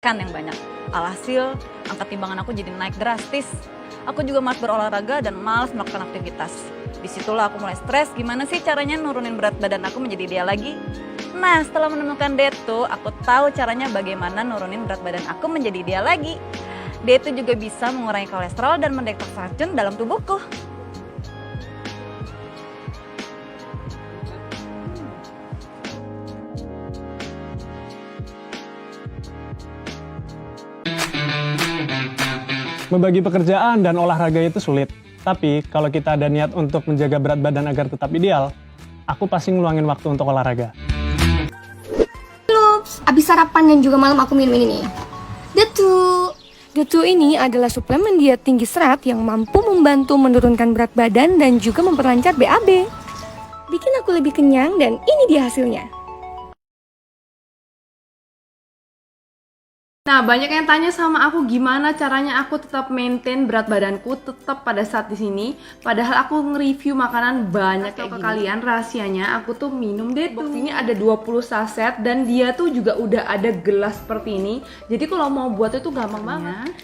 Kan yang banyak. Alhasil, angkat timbangan aku jadi naik drastis. Aku juga malas berolahraga dan malas melakukan aktivitas. Disitulah aku mulai stres, gimana sih caranya nurunin berat badan aku menjadi ideal lagi? Nah, setelah menemukan Detu, aku tahu caranya bagaimana nurunin berat badan aku menjadi ideal lagi. Detu juga bisa mengurangi kolesterol dan mendeteksi racun dalam tubuhku. Membagi pekerjaan dan olahraga itu sulit. Tapi kalau kita ada niat untuk menjaga berat badan agar tetap ideal, aku pasti ngeluangin waktu untuk olahraga. Ups, abis sarapan dan juga malam aku minum ini nih. Detu ini adalah suplemen diet tinggi serat yang mampu membantu menurunkan berat badan dan juga memperlancar BAB. Bikin aku lebih kenyang dan ini dia hasilnya. Nah, banyak yang tanya sama aku gimana caranya aku tetap maintain berat badanku tetap pada saat di sini. Padahal aku nge-review makanan banyak kayak gini. Kalian rahasianya aku tuh minum Detu. Box ini ada 20 saset dan dia tuh juga udah ada gelas seperti ini. Jadi kalau mau buat itu gampang banget.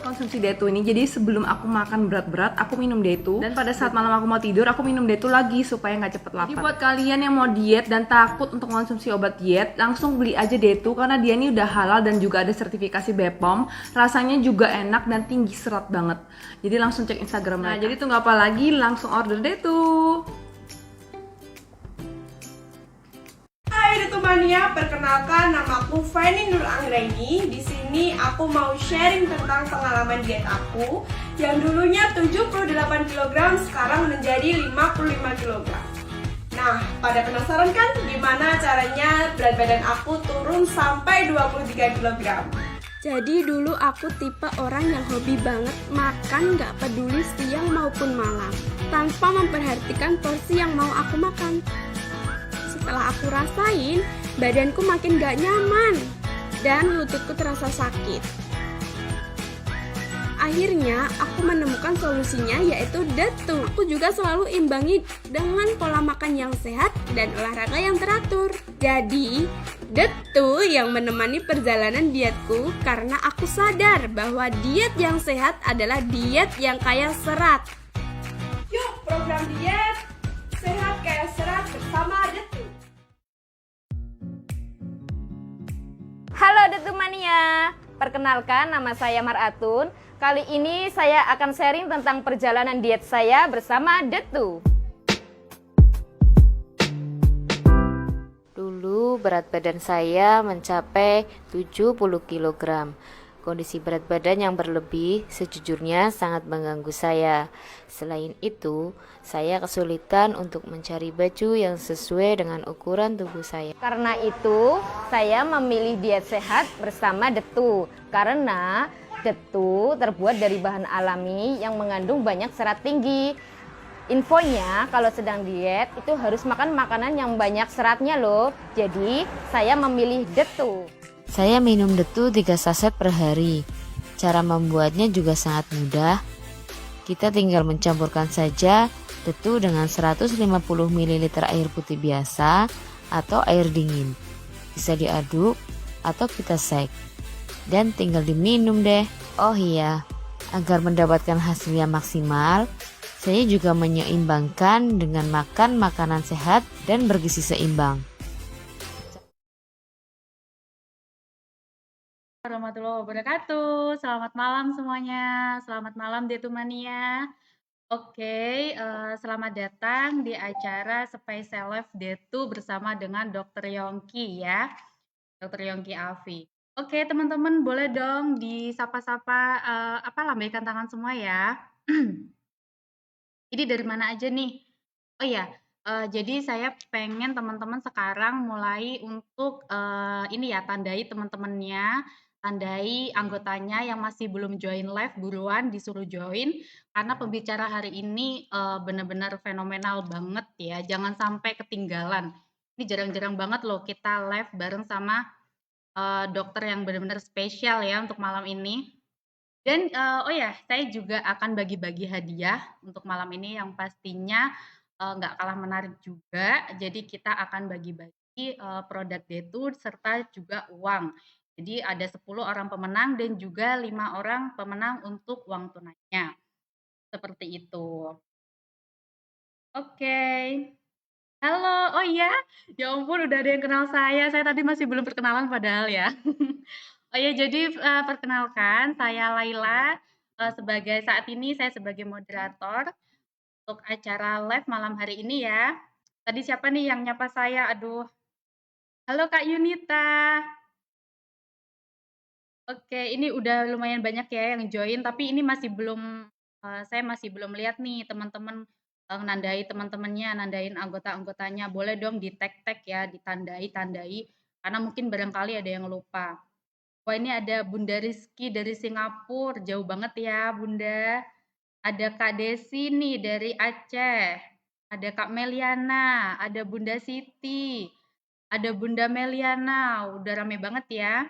Konsumsi Detu ini, jadi sebelum aku makan berat-berat aku minum Detu, dan pada saat malam aku mau tidur aku minum Detu lagi supaya nggak cepet lapar. Jadi buat kalian yang mau diet dan takut untuk konsumsi obat diet, langsung beli aja Detu karena dia ini udah halal dan juga ada sertifikasi BPOM. Rasanya juga enak dan tinggi serat banget. Jadi langsung cek Instagram. Nah, jadi tunggu apa lagi, langsung order Detu. Hai Detumania, perkenalkan namaku Fanny Nur Anggraini. Di sini aku mau sharing tentang pengalaman diet aku yang dulunya 78 kg sekarang menjadi 55 kg. Nah, pada penasaran kan gimana caranya berat badan aku turun sampai 23 kg? Jadi dulu aku tipe orang yang hobi banget makan gak peduli siang maupun malam, tanpa memperhatikan porsi yang mau aku makan. Setelah aku rasain, badanku makin gak nyaman dan lututku terasa sakit. Akhirnya aku menemukan solusinya, yaitu Detu. Aku juga selalu imbangi dengan pola makan yang sehat dan olahraga yang teratur. Jadi Detu yang menemani perjalanan dietku karena aku sadar bahwa diet yang sehat adalah diet yang kaya serat. Yuk, program diet sehat kayak serat bersama Detu. Halo Detumania, perkenalkan nama saya Maratun. Kali ini saya akan sharing tentang perjalanan diet saya bersama Detu. Dulu berat badan saya mencapai 70 kg. Kondisi berat badan yang berlebih sejujurnya sangat mengganggu saya. Selain itu, saya kesulitan untuk mencari baju yang sesuai dengan ukuran tubuh saya. Karena itu, saya memilih diet sehat bersama Detu. Karena Detu terbuat dari bahan alami yang mengandung banyak serat tinggi. Infonya, kalau sedang diet itu harus makan makanan yang banyak seratnya loh. Jadi, saya memilih Detu. Saya minum Detu 3 saset per hari. Cara membuatnya juga sangat mudah. Kita tinggal mencampurkan saja Detu dengan 150 ml air putih biasa atau air dingin. Bisa diaduk atau kita shake. Dan tinggal diminum deh. Oh iya, agar mendapatkan hasil yang maksimal, saya juga menyeimbangkan dengan makan makanan sehat dan bergizi seimbang. Warahmatullahi wabarakatuh. Selamat malam semuanya. Selamat malam Detumania. Oke, selamat datang di acara Special Life Detu bersama dengan Dr. Yongki ya. Dr. Yongki Alfi. Oke, teman-teman boleh dong disapa-sapa lambaikan tangan semua ya. Jadi dari mana aja nih? Oh ya, jadi saya pengen teman-teman sekarang mulai untuk ini ya, tandai teman-temannya, tandai anggotanya yang masih belum join live, buruan disuruh join karena pembicara hari ini benar-benar fenomenal banget ya. Jangan sampai ketinggalan. Ini jarang-jarang banget loh kita live bareng sama dokter yang benar-benar spesial ya untuk malam ini. Dan oh ya, saya juga akan bagi-bagi hadiah untuk malam ini yang pastinya nggak kalah menarik juga. Jadi kita akan bagi-bagi produk Detu serta juga uang. Jadi ada 10 orang pemenang dan juga 5 orang pemenang untuk uang tunainya. Seperti itu. Oke. Halo, oh iya? Ya ampun udah ada yang kenal saya tadi masih belum perkenalan padahal ya. Oh ya, jadi, perkenalkan saya Laila, saat ini saya sebagai moderator untuk acara live malam hari ini ya. Tadi siapa nih yang nyapa saya? Aduh. Halo Kak Yunita. Oke, ini udah lumayan banyak ya yang join, tapi ini masih belum, saya masih belum lihat nih teman-teman, nandai teman-temannya, nandain anggota-anggotanya. Boleh dong di-tag-tag ya, ditandai-tandai, karena mungkin barangkali ada yang lupa. Wah, ini ada Bunda Rizky dari Singapura, jauh banget ya Bunda. Ada Kak Desi nih dari Aceh, ada Kak Meliana, ada Bunda Siti, ada Bunda Meliana, udah rame banget ya.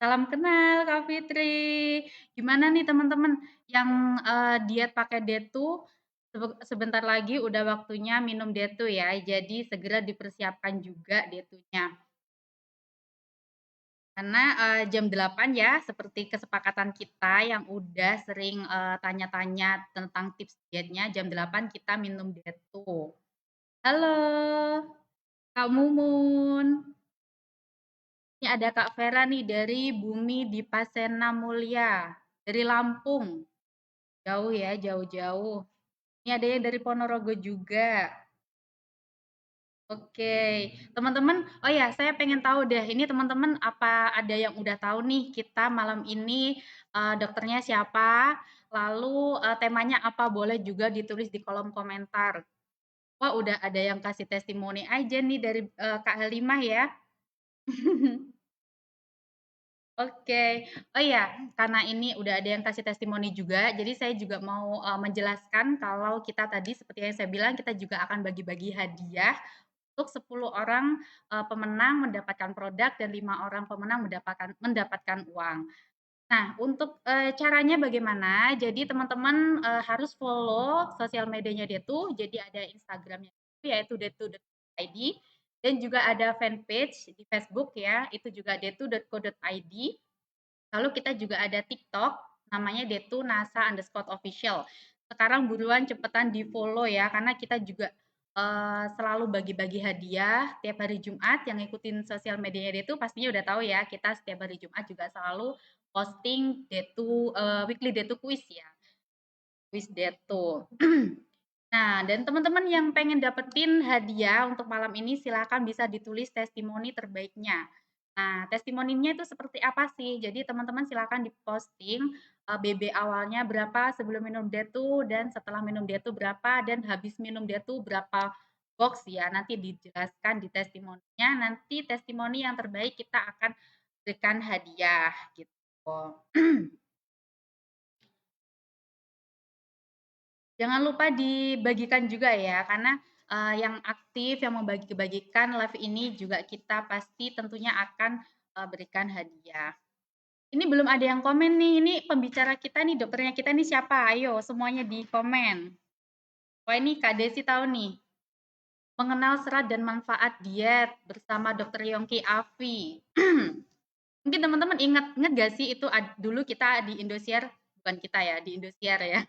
Salam kenal Kak Fitri. Gimana nih teman-teman yang diet pakai Detu, sebentar lagi udah waktunya minum Detu ya. Jadi segera dipersiapkan juga Detunya. Karena jam 8 ya, seperti kesepakatan kita yang udah sering tanya-tanya tentang tips dietnya, jam 8 kita minum Detu. Halo, Kak Mumun. Ini ada Kak Vera nih dari Bumi Dipasena Mulia, dari Lampung. Jauh ya, jauh-jauh. Ini ada yang dari Ponorogo juga. Oke, teman-teman, oh ya, saya pengen tahu deh, ini teman-teman apa ada yang udah tahu nih kita malam ini dokternya siapa, lalu temanya apa, boleh juga ditulis di kolom komentar. Wah, udah ada yang kasih testimoni aja nih dari Kak Halimah ya. Oke. Oh iya, karena ini udah ada yang kasih testimoni juga, jadi saya juga mau, menjelaskan kalau kita tadi seperti yang saya bilang, kita juga akan bagi-bagi hadiah untuk 10 orang, pemenang mendapatkan produk dan 5 orang pemenang mendapatkan uang. Nah, untuk, caranya bagaimana, jadi teman-teman, harus follow sosial medianya Detu, jadi ada Instagram-nya yaitu detu.id dan juga ada fanpage di Facebook ya, itu juga detu.co.id. Lalu kita juga ada TikTok, namanya detu_nasa_official. Sekarang buruan cepetan di-follow ya, karena kita juga selalu bagi-bagi hadiah tiap hari Jumat. Yang ngikutin sosial medianya Detu pastinya udah tahu ya, kita setiap hari Jumat juga selalu posting weekly Detu quiz ya, quiz Detu. Nah, dan teman-teman yang pengen dapetin hadiah untuk malam ini silakan bisa ditulis testimoni terbaiknya. Nah, testimoninya itu seperti apa sih? Jadi teman-teman silakan diposting BB awalnya berapa sebelum minum Detu dan setelah minum Detu berapa dan habis minum Detu berapa box ya. Nanti dijelaskan di testimoninya. Nanti testimoni yang terbaik kita akan berikan hadiah gitu. Jangan lupa dibagikan juga ya, karena yang aktif, yang membagi-bagikan live ini juga kita pasti tentunya akan berikan hadiah. Ini belum ada yang komen nih, ini pembicara kita nih, dokternya kita nih siapa? Ayo semuanya di komen. Wah ini Kak Desi tahu nih, mengenal serat dan manfaat diet bersama Dokter Yongki Afi. Mungkin teman-teman ingat gak sih itu dulu kita di Indosiar, bukan kita ya, di Indosiar ya.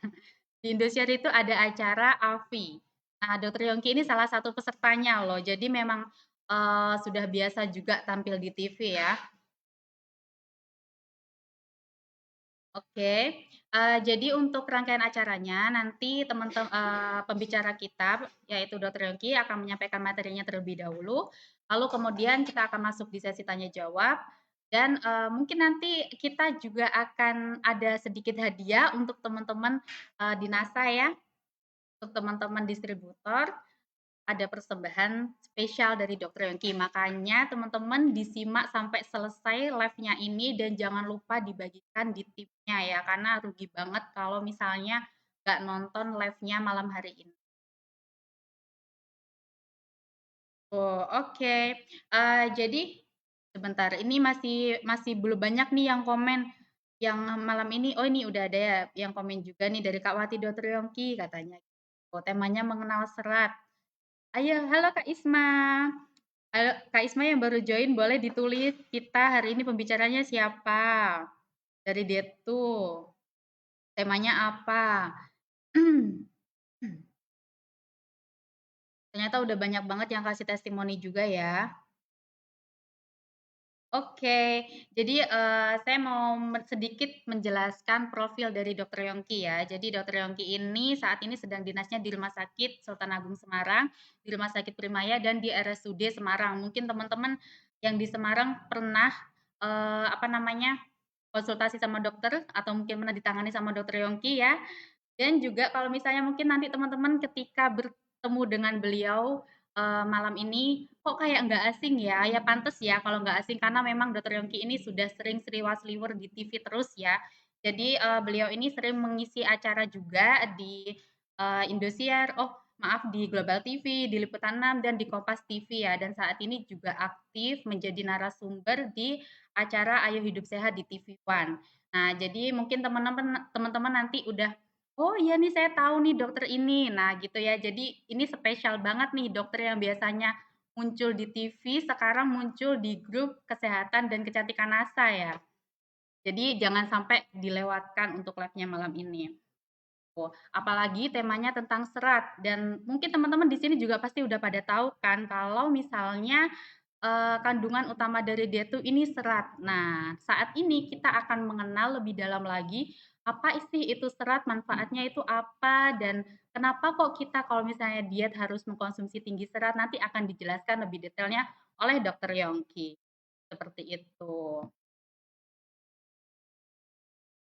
Di Indosiar itu ada acara AFI. Nah, Dokter Yongki ini salah satu pesertanya loh. Jadi memang sudah biasa juga tampil di TV ya. Oke, jadi untuk rangkaian acaranya nanti teman-teman pembicara kita yaitu Dokter Yongki akan menyampaikan materinya terlebih dahulu, lalu kemudian kita akan masuk di sesi tanya jawab dan mungkin nanti kita juga akan ada sedikit hadiah untuk teman-teman di NASA ya, untuk teman-teman distributor ada persembahan spesial dari Dokter Yongki. Makanya teman-teman disimak sampai selesai live-nya ini dan jangan lupa dibagikan di timnya ya, karena rugi banget kalau misalnya nggak nonton live-nya malam hari ini. Oh, oke. Jadi sebentar, ini masih belum banyak nih yang komen yang malam ini. Oh, ini udah ada ya yang komen juga nih dari Kak Wati Dokter Yongki katanya. Oh, temanya mengenal serat. Ayo, halo Kak Isma. Halo, Kak Isma yang baru join boleh ditulis kita hari ini pembicaranya siapa? Dari Detu. Temanya apa? Ternyata udah banyak banget yang kasih testimoni juga ya. Oke, jadi saya mau sedikit menjelaskan profil dari Dokter Yongki ya. Jadi Dokter Yongki ini saat ini sedang dinasnya di Rumah Sakit Sultan Agung Semarang, di Rumah Sakit Primaya dan di RSUD Semarang. Mungkin teman-teman yang di Semarang pernah konsultasi sama dokter atau mungkin pernah ditangani sama Dokter Yongki ya. Dan juga kalau misalnya mungkin nanti teman-teman ketika bertemu dengan beliau malam ini kok kayak nggak asing ya? Ya pantes ya kalau nggak asing karena memang Dokter Yongki ini sudah sering seliwer di TV terus ya. Jadi beliau ini sering mengisi acara juga di Indosiar, maaf di Global TV, di Liputan 6 dan di Kompas TV ya. Dan saat ini juga aktif menjadi narasumber di acara Ayo Hidup Sehat di TV One. Nah, jadi mungkin teman-teman nanti udah oh iya nih saya tahu nih dokter ini. Nah gitu ya, jadi ini spesial banget nih dokter yang biasanya muncul di TV, sekarang muncul di grup kesehatan dan kecantikan NASA ya. Jadi jangan sampai dilewatkan untuk live-nya malam ini. Apalagi temanya tentang serat dan mungkin teman-teman di sini juga pasti udah pada tahu kan kalau misalnya kandungan utama dari D2 ini serat. Nah, saat ini kita akan mengenal lebih dalam lagi apa sih itu serat, manfaatnya itu apa, dan kenapa kok kita kalau misalnya diet harus mengkonsumsi tinggi serat, nanti akan dijelaskan lebih detailnya oleh Dokter Yongki. Seperti itu.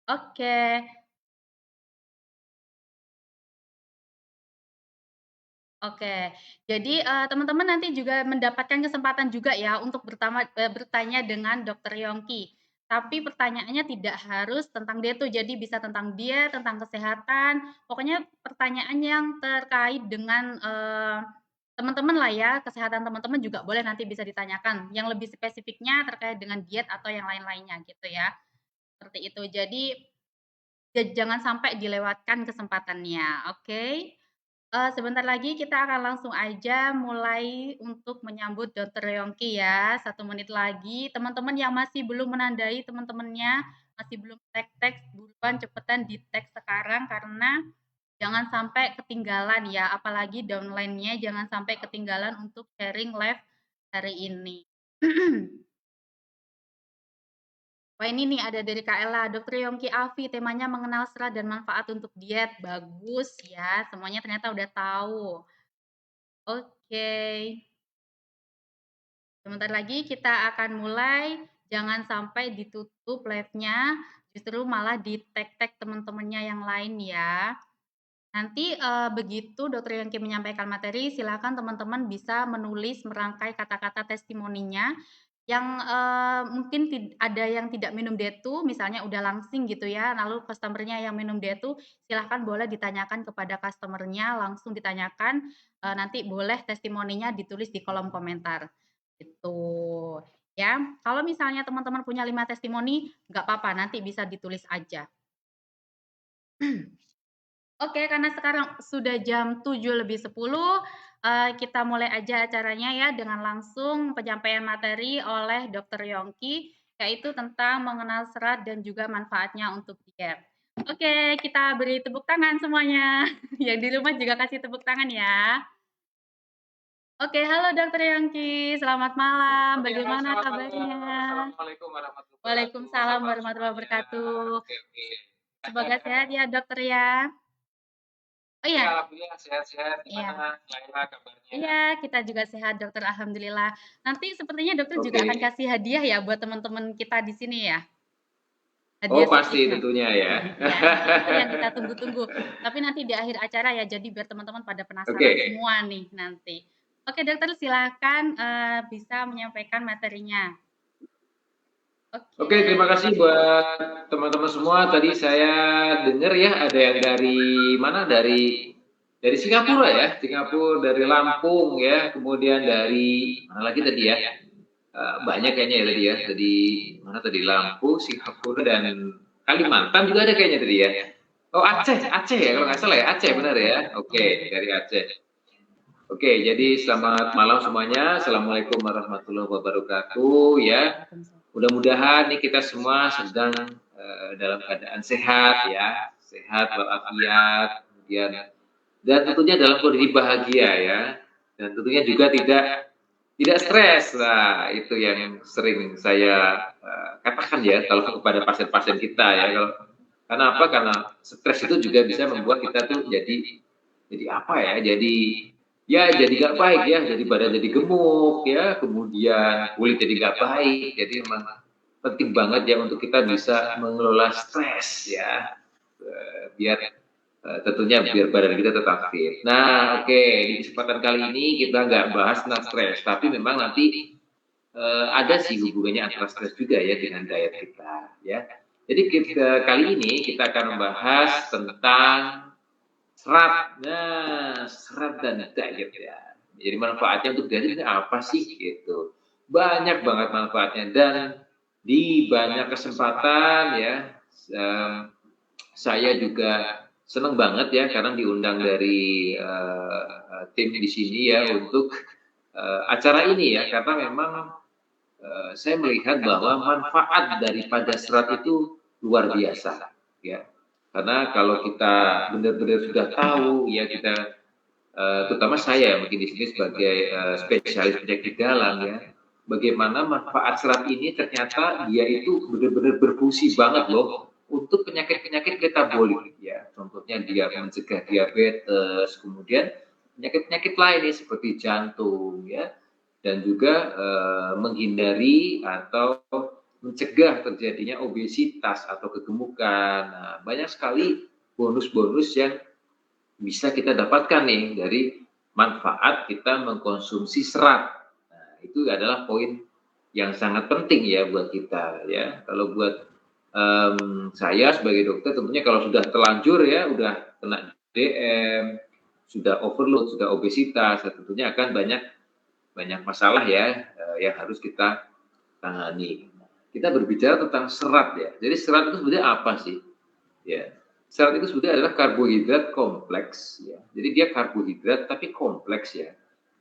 Oke. Oke, jadi teman-teman nanti juga mendapatkan kesempatan juga ya untuk bertanya dengan Dokter Yongki. Tapi pertanyaannya tidak harus tentang diet, jadi bisa tentang diet, tentang kesehatan, pokoknya pertanyaan yang terkait dengan teman-teman lah ya, kesehatan teman-teman juga boleh nanti bisa ditanyakan. Yang lebih spesifiknya terkait dengan diet atau yang lain-lainnya gitu ya. Seperti itu. Jadi jangan sampai dilewatkan kesempatannya, oke? Sebentar lagi kita akan langsung aja mulai untuk menyambut Dokter Yongki ya. 1 menit lagi. Teman-teman yang masih belum menandai teman-temannya, masih belum tag-tag, buruan cepetan di-tag sekarang karena jangan sampai ketinggalan ya. Apalagi downline-nya jangan sampai ketinggalan untuk sharing live hari ini. Wah ini nih ada dari Kak Ella, Dokter Yongki Afi, temanya mengenal serat dan manfaat untuk diet. Bagus ya, semuanya ternyata udah tahu. Oke. Sebentar lagi kita akan mulai, jangan sampai ditutup live-nya, justru malah di-tag-tag teman-temannya yang lain ya. Nanti begitu Dokter Yongki menyampaikan materi, silakan teman-teman bisa menulis merangkai kata-kata testimoninya yang mungkin ada yang tidak minum D2, misalnya udah langsing gitu ya, lalu customer-nya yang minum D2, silahkan boleh ditanyakan kepada customer-nya, langsung ditanyakan, nanti boleh testimoninya ditulis di kolom komentar, gitu. Ya, kalau misalnya teman-teman punya 5 testimoni, nggak apa-apa, nanti bisa ditulis aja. Oke, karena sekarang sudah jam 7:10, kita mulai aja acaranya ya dengan langsung penyampaian materi oleh Dokter Yongki, yaitu tentang mengenal serat dan juga manfaatnya untuk diet. Oke, kita beri tepuk tangan semuanya. Yang di rumah juga kasih tepuk tangan ya. Oke, halo Dokter Yongki, selamat malam. Bagaimana kabarnya? Assalamualaikum warahmatullahi wabarakatuh. Waalaikumsalam warahmatullahi wabarakatuh. Semoga sehat ya dokter ya. Oh iya. Alhamdulillah sehat-sehat. Gimana Laila kabarnya? Iya, kita juga sehat dokter, alhamdulillah. Nanti sepertinya dokter juga akan kasih hadiah ya buat teman-teman kita di sini ya. Hadiah pasti tentunya ya. Itu yang kita tunggu-tunggu. Tapi nanti di akhir acara ya, jadi biar teman-teman pada penasaran semua nih nanti. Oke dokter, silakan bisa menyampaikan materinya. Oke, terima kasih buat teman-teman semua. Tadi saya dengar ya ada yang dari mana? Dari Singapura ya, Singapura, dari Lampung ya, kemudian dari mana lagi tadi ya? Banyak kayaknya ya tadi ya. Dari mana tadi? Lampung, Singapura dan Kalimantan juga ada kayaknya tadi ya. Oh Aceh ya kalau nggak salah ya, Aceh benar ya. Oke, dari Aceh. Oke, jadi selamat malam semuanya. Assalamualaikum warahmatullahi wabarakatuh. Ya, mudah-mudahan nih kita semua sedang dalam keadaan sehat ya, sehat walafiat, kemudian dan tentunya dalam kondisi bahagia ya, dan tentunya juga tidak stres. Nah, itu yang sering saya katakan ya kalau kepada pasien-pasien kita ya. Karena apa? Karena stres itu juga bisa membuat kita tuh jadi apa ya? Jadi gak baik ya, jadi badan jadi gemuk ya, kemudian kulit jadi gak baik. Jadi memang penting banget ya untuk kita bisa mengelola stres ya, biar tentunya biar badan kita tetap fit. Nah, oke, di kesempatan kali ini kita nggak bahas tentang stres, tapi memang nanti ada sih hubungannya antara stres juga ya dengan diet kita ya. Jadi kali ini kita akan membahas tentang serat. Nah, serat dan diet ya. Jadi manfaatnya untuk diet ini apa sih gitu? Banyak banget manfaatnya dan di banyak kesempatan ya saya juga senang banget ya karena diundang dari tim di sini ya untuk acara ini ya, karena memang saya melihat bahwa manfaat daripada serat itu luar biasa ya. Karena kalau kita benar-benar sudah tahu ya, kita terutama saya mungkin di sini sebagai spesialis penyakit dalam ya, bagaimana manfaat serat ini ternyata dia itu benar-benar berfungsi banget loh untuk penyakit-penyakit metabolik ya. Contohnya dia mencegah diabetes, kemudian penyakit-penyakit lain nih seperti jantung ya, dan juga menghindari atau mencegah terjadinya obesitas atau kegemukan. Nah, banyak sekali bonus-bonus yang bisa kita dapatkan nih dari manfaat kita mengkonsumsi serat. Nah, itu adalah poin yang sangat penting ya buat kita ya. Kalau buat saya sebagai dokter tentunya kalau sudah terlanjur ya, udah kena DM, sudah overload, sudah obesitas, tentunya akan banyak masalah ya yang harus kita tangani. Kita berbicara tentang serat ya. Jadi serat itu sebenarnya apa sih? Ya, serat itu sebenarnya adalah karbohidrat kompleks ya. Jadi dia karbohidrat tapi kompleks ya,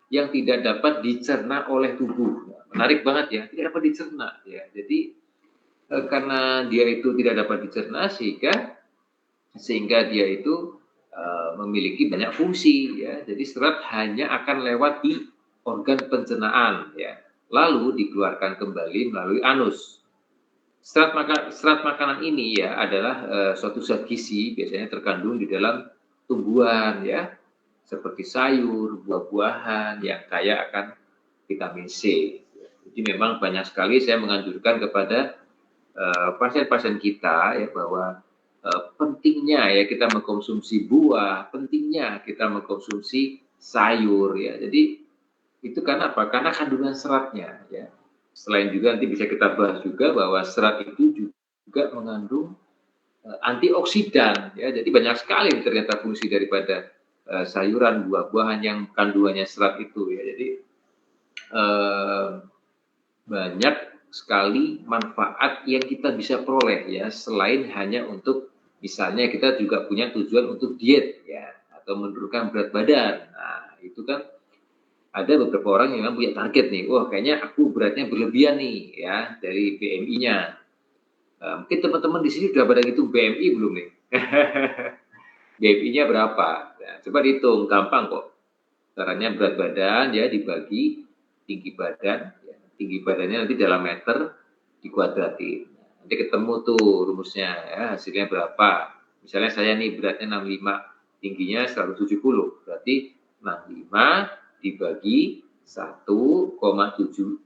yang tidak dapat dicerna oleh tubuh. Nah, menarik banget ya, tidak dapat dicerna ya. Jadi karena dia itu tidak dapat dicerna sehingga dia itu memiliki banyak fungsi ya. Jadi serat hanya akan lewat di organ pencernaan ya, lalu dikeluarkan kembali melalui anus. Serat makanan ini ya adalah suatu zat gizi biasanya terkandung di dalam tumbuhan ya, seperti sayur, buah-buahan yang kaya akan vitamin C. Jadi memang banyak sekali saya menganjurkan kepada pasien-pasien kita ya bahwa pentingnya ya kita mengkonsumsi buah, pentingnya kita mengkonsumsi sayur ya. Jadi itu karena apa? Karena kandungan seratnya ya. Selain juga nanti bisa kita bahas juga bahwa serat itu juga mengandung antioksidan ya. Jadi banyak sekali ternyata fungsi daripada sayuran, buah-buahan yang kandungannya serat itu ya. Jadi banyak sekali manfaat yang kita bisa peroleh ya, selain hanya untuk misalnya kita juga punya tujuan untuk diet ya atau menurunkan berat badan. Nah, itu kan ada beberapa orang yang memang punya target nih, wah kayaknya aku beratnya berlebihan nih ya dari BMI-nya. Mungkin teman-teman di sini sudah pada ngitung BMI belum nih? BMI-nya berapa? Nah, coba dihitung, gampang kok. Caranya berat badan ya dibagi tinggi badan. Tinggi badannya nanti dalam meter dikuadratin. Nanti ketemu tuh rumusnya ya, hasilnya berapa. Misalnya saya nih beratnya 65, tingginya 170. Berarti 65 dibagi 1,7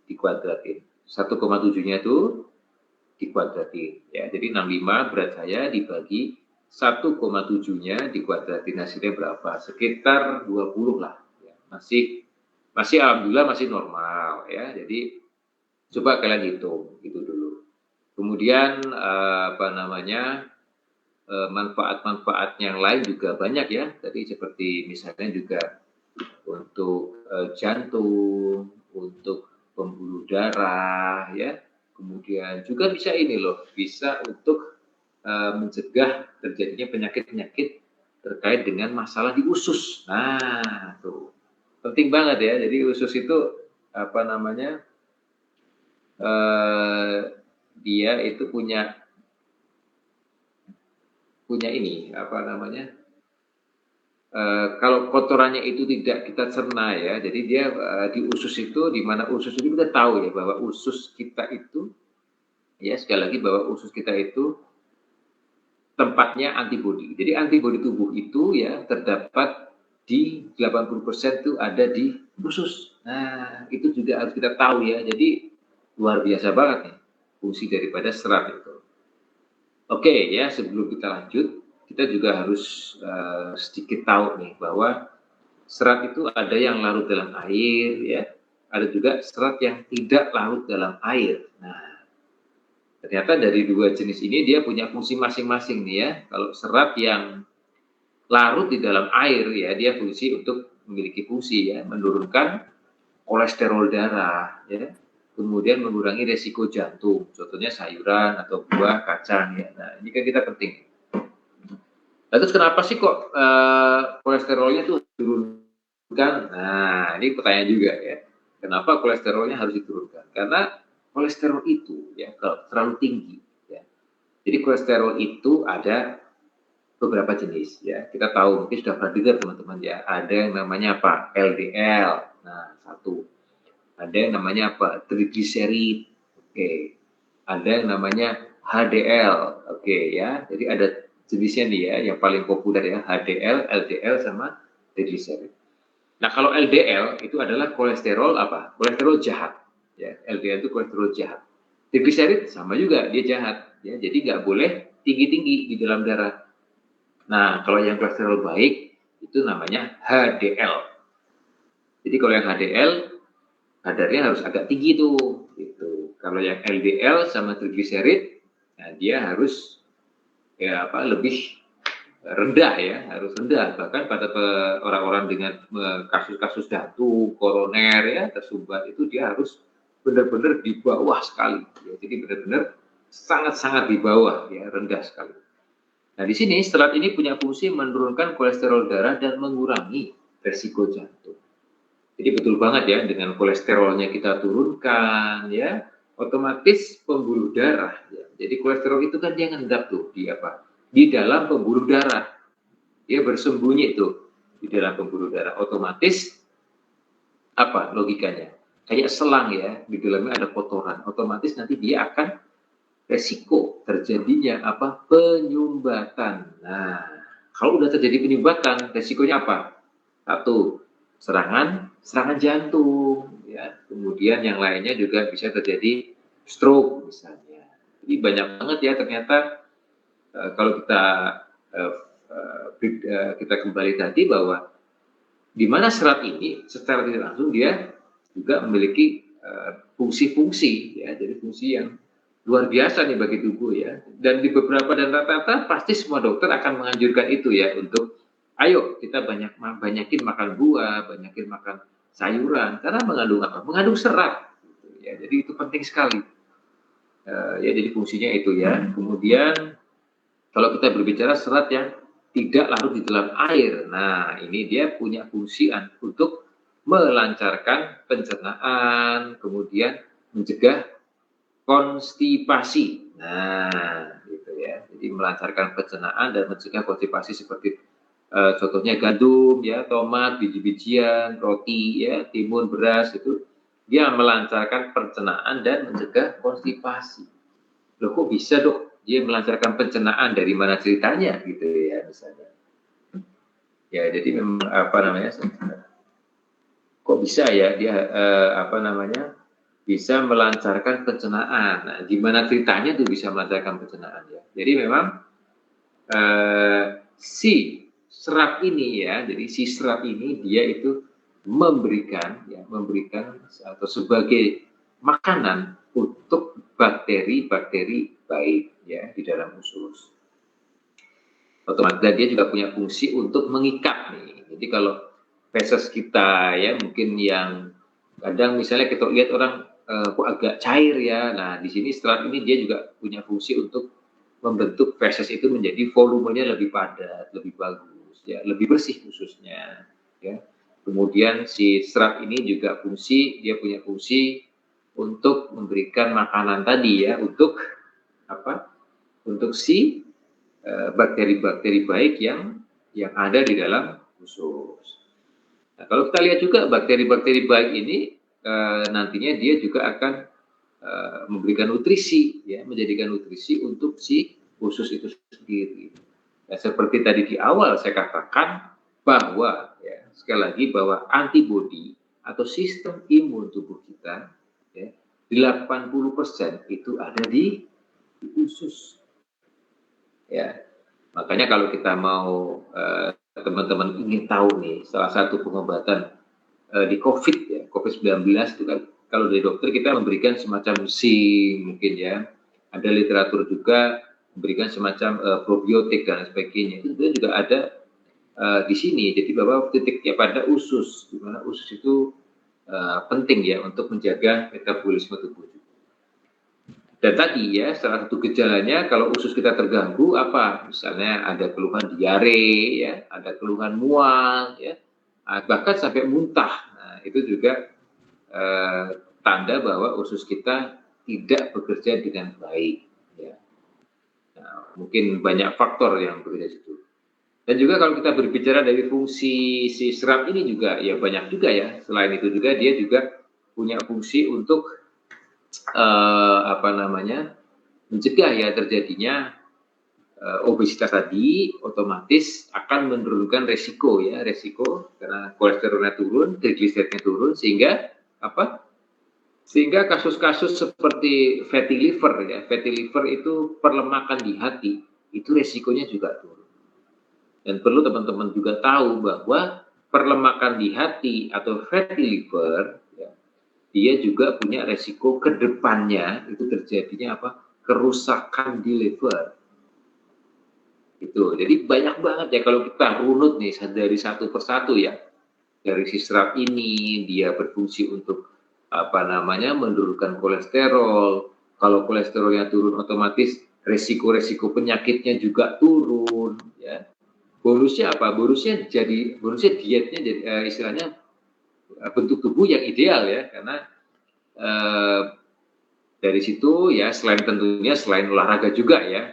dikuadratin. 1,7-nya itu dikuadratin. Ya, jadi 65 berat saya dibagi 1,7-nya dikuadratin, hasilnya berapa? Sekitar 20 lah. Ya, masih alhamdulillah masih normal ya. Jadi coba kalian hitung itu dulu. Kemudian manfaat-manfaat yang lain juga banyak ya. Tadi seperti misalnya juga untuk jantung, untuk pembuluh darah ya. Kemudian juga bisa ini loh, bisa untuk mencegah terjadinya penyakit-penyakit terkait dengan masalah di usus. Nah, tuh. penting banget ya. Jadi usus itu apa namanya? Dia itu punya ini apa namanya? Kalau kotorannya itu tidak kita cerna ya, jadi dia di usus itu, di mana usus itu kita tahu ya bahwa usus kita itu, ya sekali lagi bahwa usus kita itu tempatnya antibodi. Jadi antibodi tubuh itu ya terdapat di 80% itu ada di usus. Nah itu juga harus kita tahu ya. Jadi luar biasa banget nih fungsi daripada serat itu. Oke ya, sebelum kita lanjut, kita juga harus sedikit tahu nih bahwa serat itu ada yang larut dalam air ya, ada juga serat yang tidak larut dalam air. Nah, ternyata dari dua jenis ini dia punya fungsi masing-masing nih ya. Kalau serat yang larut di dalam air ya, dia memiliki fungsi ya, menurunkan kolesterol darah ya, kemudian mengurangi resiko jantung, contohnya sayuran atau buah, kacang ya. Nah, ini kan kita penting. Lalu kenapa sih kok kolesterolnya tuh diturunkan? Nah, ini pertanyaan juga ya. Kenapa kolesterolnya harus diturunkan? Karena kolesterol itu ya kalau terlalu tinggi ya. Jadi kolesterol itu ada beberapa jenis ya. Kita tahu, mungkin sudah pernah dengar teman-teman ya. Ada yang namanya apa? LDL. Nah, satu. Ada yang namanya apa? Trigliserid. Oke. Ada yang namanya HDL. Oke ya. Jadi ada jenisnya nih ya, yang paling populer ya, HDL, LDL, sama trigliserid. Nah, kalau LDL itu adalah kolesterol apa? Kolesterol jahat. Ya, LDL itu kolesterol jahat. Trigliserid sama juga, dia jahat. Ya, jadi nggak boleh tinggi-tinggi di dalam darah. Nah, kalau yang kolesterol baik, itu namanya HDL. Jadi kalau yang HDL, kadarnya harus agak tinggi tuh. Gitu. Kalau yang LDL sama trigliserid, nah dia harus lebih rendah ya, harus rendah. Bahkan pada orang-orang dengan kasus-kasus jantung, koroner ya, tersumbat itu dia harus benar-benar di bawah sekali. Ya. Jadi benar-benar sangat-sangat di bawah ya, rendah sekali. Nah di sini serat ini punya fungsi menurunkan kolesterol darah dan mengurangi resiko jantung. Jadi betul banget ya, dengan kolesterolnya kita turunkan ya, otomatis pembuluh darah ya. Jadi kolesterol itu kan dia ngendap tuh di dalam pembuluh darah, dia bersembunyi tuh di dalam pembuluh darah. Otomatis apa logikanya? Kayak selang ya, di dalamnya ada kotoran. Otomatis nanti dia akan resiko terjadinya apa? Penyumbatan. Nah, kalau udah terjadi penyumbatan, resikonya apa? Satu, serangan jantung ya. Kemudian yang lainnya juga bisa terjadi stroke misalnya. Jadi banyak banget ya ternyata kalau kita kembali tadi bahwa di mana serat ini secara tidak langsung dia juga memiliki fungsi-fungsi ya, jadi fungsi yang luar biasa nih bagi tubuh ya. Dan di beberapa dan rata-rata pasti semua dokter akan menganjurkan itu ya, untuk ayo kita banyakin makan buah, banyakin makan sayuran karena mengandung apa? Mengandung serat. Gitu, ya, jadi itu penting sekali. Ya jadi fungsinya itu ya. Kemudian kalau kita berbicara serat yang tidak larut di dalam air, nah ini dia punya fungsi untuk melancarkan pencernaan, kemudian mencegah konstipasi. Nah, gitu ya. Jadi melancarkan pencernaan dan mencegah konstipasi seperti contohnya gandum, ya, tomat, biji-bijian, roti, ya, timun, beras itu dia melancarkan pencernaan dan mencegah konstipasi. Loh kok bisa dok? Dia melancarkan pencernaan, dari mana ceritanya gitu ya misalnya. Ya jadi memang kok bisa ya dia bisa melancarkan pencernaan. Nah, gimana ceritanya tuh bisa melancarkan pencernaan ya? Jadi memang si serat ini ya, jadi si serat ini dia itu memberikan atau sebagai makanan untuk bakteri-bakteri baik ya di dalam usus. Otomatis dia juga punya fungsi untuk mengikat nih. Jadi kalau feses kita ya, mungkin yang kadang misalnya kita lihat orang kok agak cair ya. Nah, di sini serat ini dia juga punya fungsi untuk membentuk feses itu menjadi volumenya lebih padat, lebih bagus ya, lebih bersih ususnya ya. Kemudian si serat ini juga dia punya fungsi untuk memberikan makanan tadi ya, untuk apa? Untuk si bakteri-bakteri baik yang ada di dalam usus. Nah, kalau kita lihat juga bakteri-bakteri baik ini nantinya dia juga akan memberikan nutrisi, ya, menjadikan nutrisi untuk si usus itu sendiri. Ya, seperti tadi di awal saya katakan bahwa, ya, sekali lagi bahwa antibodi atau sistem imun tubuh kita, ya, 80% itu ada di usus. Ya, makanya kalau kita mau teman-teman ingin tahu nih salah satu pengobatan di COVID ya, COVID-19 itu kan kalau dari dokter kita memberikan semacam zinc mungkin ya, ada literatur juga memberikan semacam probiotik dan sebagainya. Itu juga ada di sini. Jadi bahwa titiknya pada usus, di mana usus itu penting ya untuk menjaga metabolisme tubuh. Dan tadi ya salah satu gejalanya kalau usus kita terganggu apa? Misalnya ada keluhan diare ya, ada keluhan mual ya, bahkan sampai muntah. Nah, itu juga tanda bahwa usus kita tidak bekerja dengan baik. Ya. Nah, mungkin banyak faktor yang bekerja di situ. Dan juga kalau kita berbicara dari fungsi si serat ini juga ya banyak juga ya. Selain itu juga dia juga punya fungsi untuk mencegah ya terjadinya obesitas tadi, otomatis akan menurunkan resiko karena kolesterolnya turun, trigliseridnya turun, sehingga kasus-kasus seperti fatty liver itu perlemakan di hati, itu resikonya juga turun. Dan perlu teman-teman juga tahu bahwa perlemakan di hati atau fatty liver ya, dia juga punya resiko ke depannya itu terjadinya kerusakan di liver. Itu. Jadi banyak banget ya kalau kita runut nih dari satu persatu ya. Dari si serat ini dia berfungsi untuk menurunkan kolesterol. Kalau kolesterolnya turun otomatis resiko-resiko penyakitnya juga turun ya. Bonusnya apa? Bonusnya dietnya jadi istilahnya bentuk tubuh yang ideal ya, karena dari situ ya selain olahraga juga ya,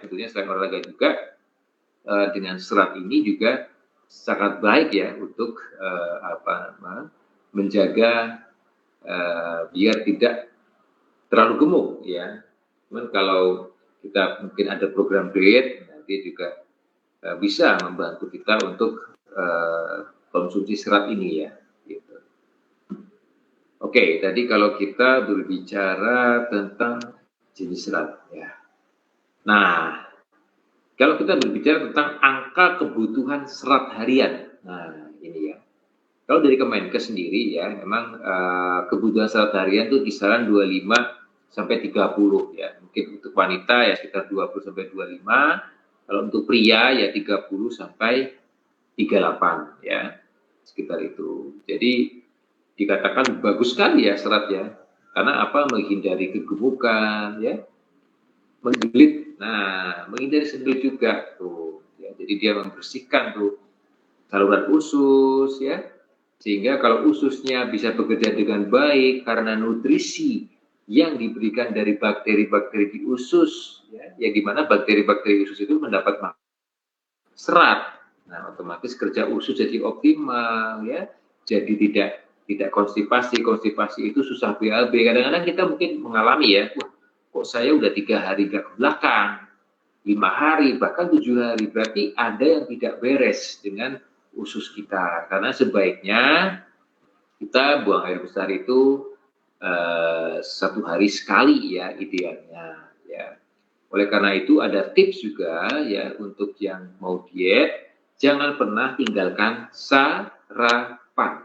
dengan serat ini juga sangat baik ya untuk menjaga biar tidak terlalu gemuk ya. Cuman kalau kita mungkin ada program diet nanti juga bisa membantu kita untuk konsumsi serat ini ya. Gitu. Oke, tadi kalau kita berbicara tentang jenis serat ya. Nah, kalau kita berbicara tentang angka kebutuhan serat harian, nah ini ya. Kalau dari Kemenkes sendiri ya, memang kebutuhan serat harian itu kisaran 25 sampai 30 ya. Mungkin untuk wanita ya sekitar 20 sampai 25. Kalau untuk pria ya 30 sampai 38 ya, sekitar itu. Jadi dikatakan bagus sekali ya serat ya, karena menghindari kegemukan ya, menggelit. Nah, menghindari sendiri juga tuh. Ya, jadi dia membersihkan tuh saluran usus ya, sehingga kalau ususnya bisa bekerja dengan baik karena nutrisi yang diberikan dari bakteri-bakteri di usus, ya, yang dimana bakteri-bakteri usus itu mendapat serat. Nah, otomatis kerja usus jadi optimal, ya. Jadi tidak konstipasi. Konstipasi itu susah BAB. Kadang-kadang kita mungkin mengalami ya, kok saya udah 3 hari gak ke belakang, 5 hari, bahkan 7 hari. Berarti ada yang tidak beres dengan usus kita. Karena sebaiknya kita buang air besar itu 1 hari sekali ya idealnya ya. Oleh karena itu ada tips juga ya untuk yang mau diet, jangan pernah tinggalkan sarapan.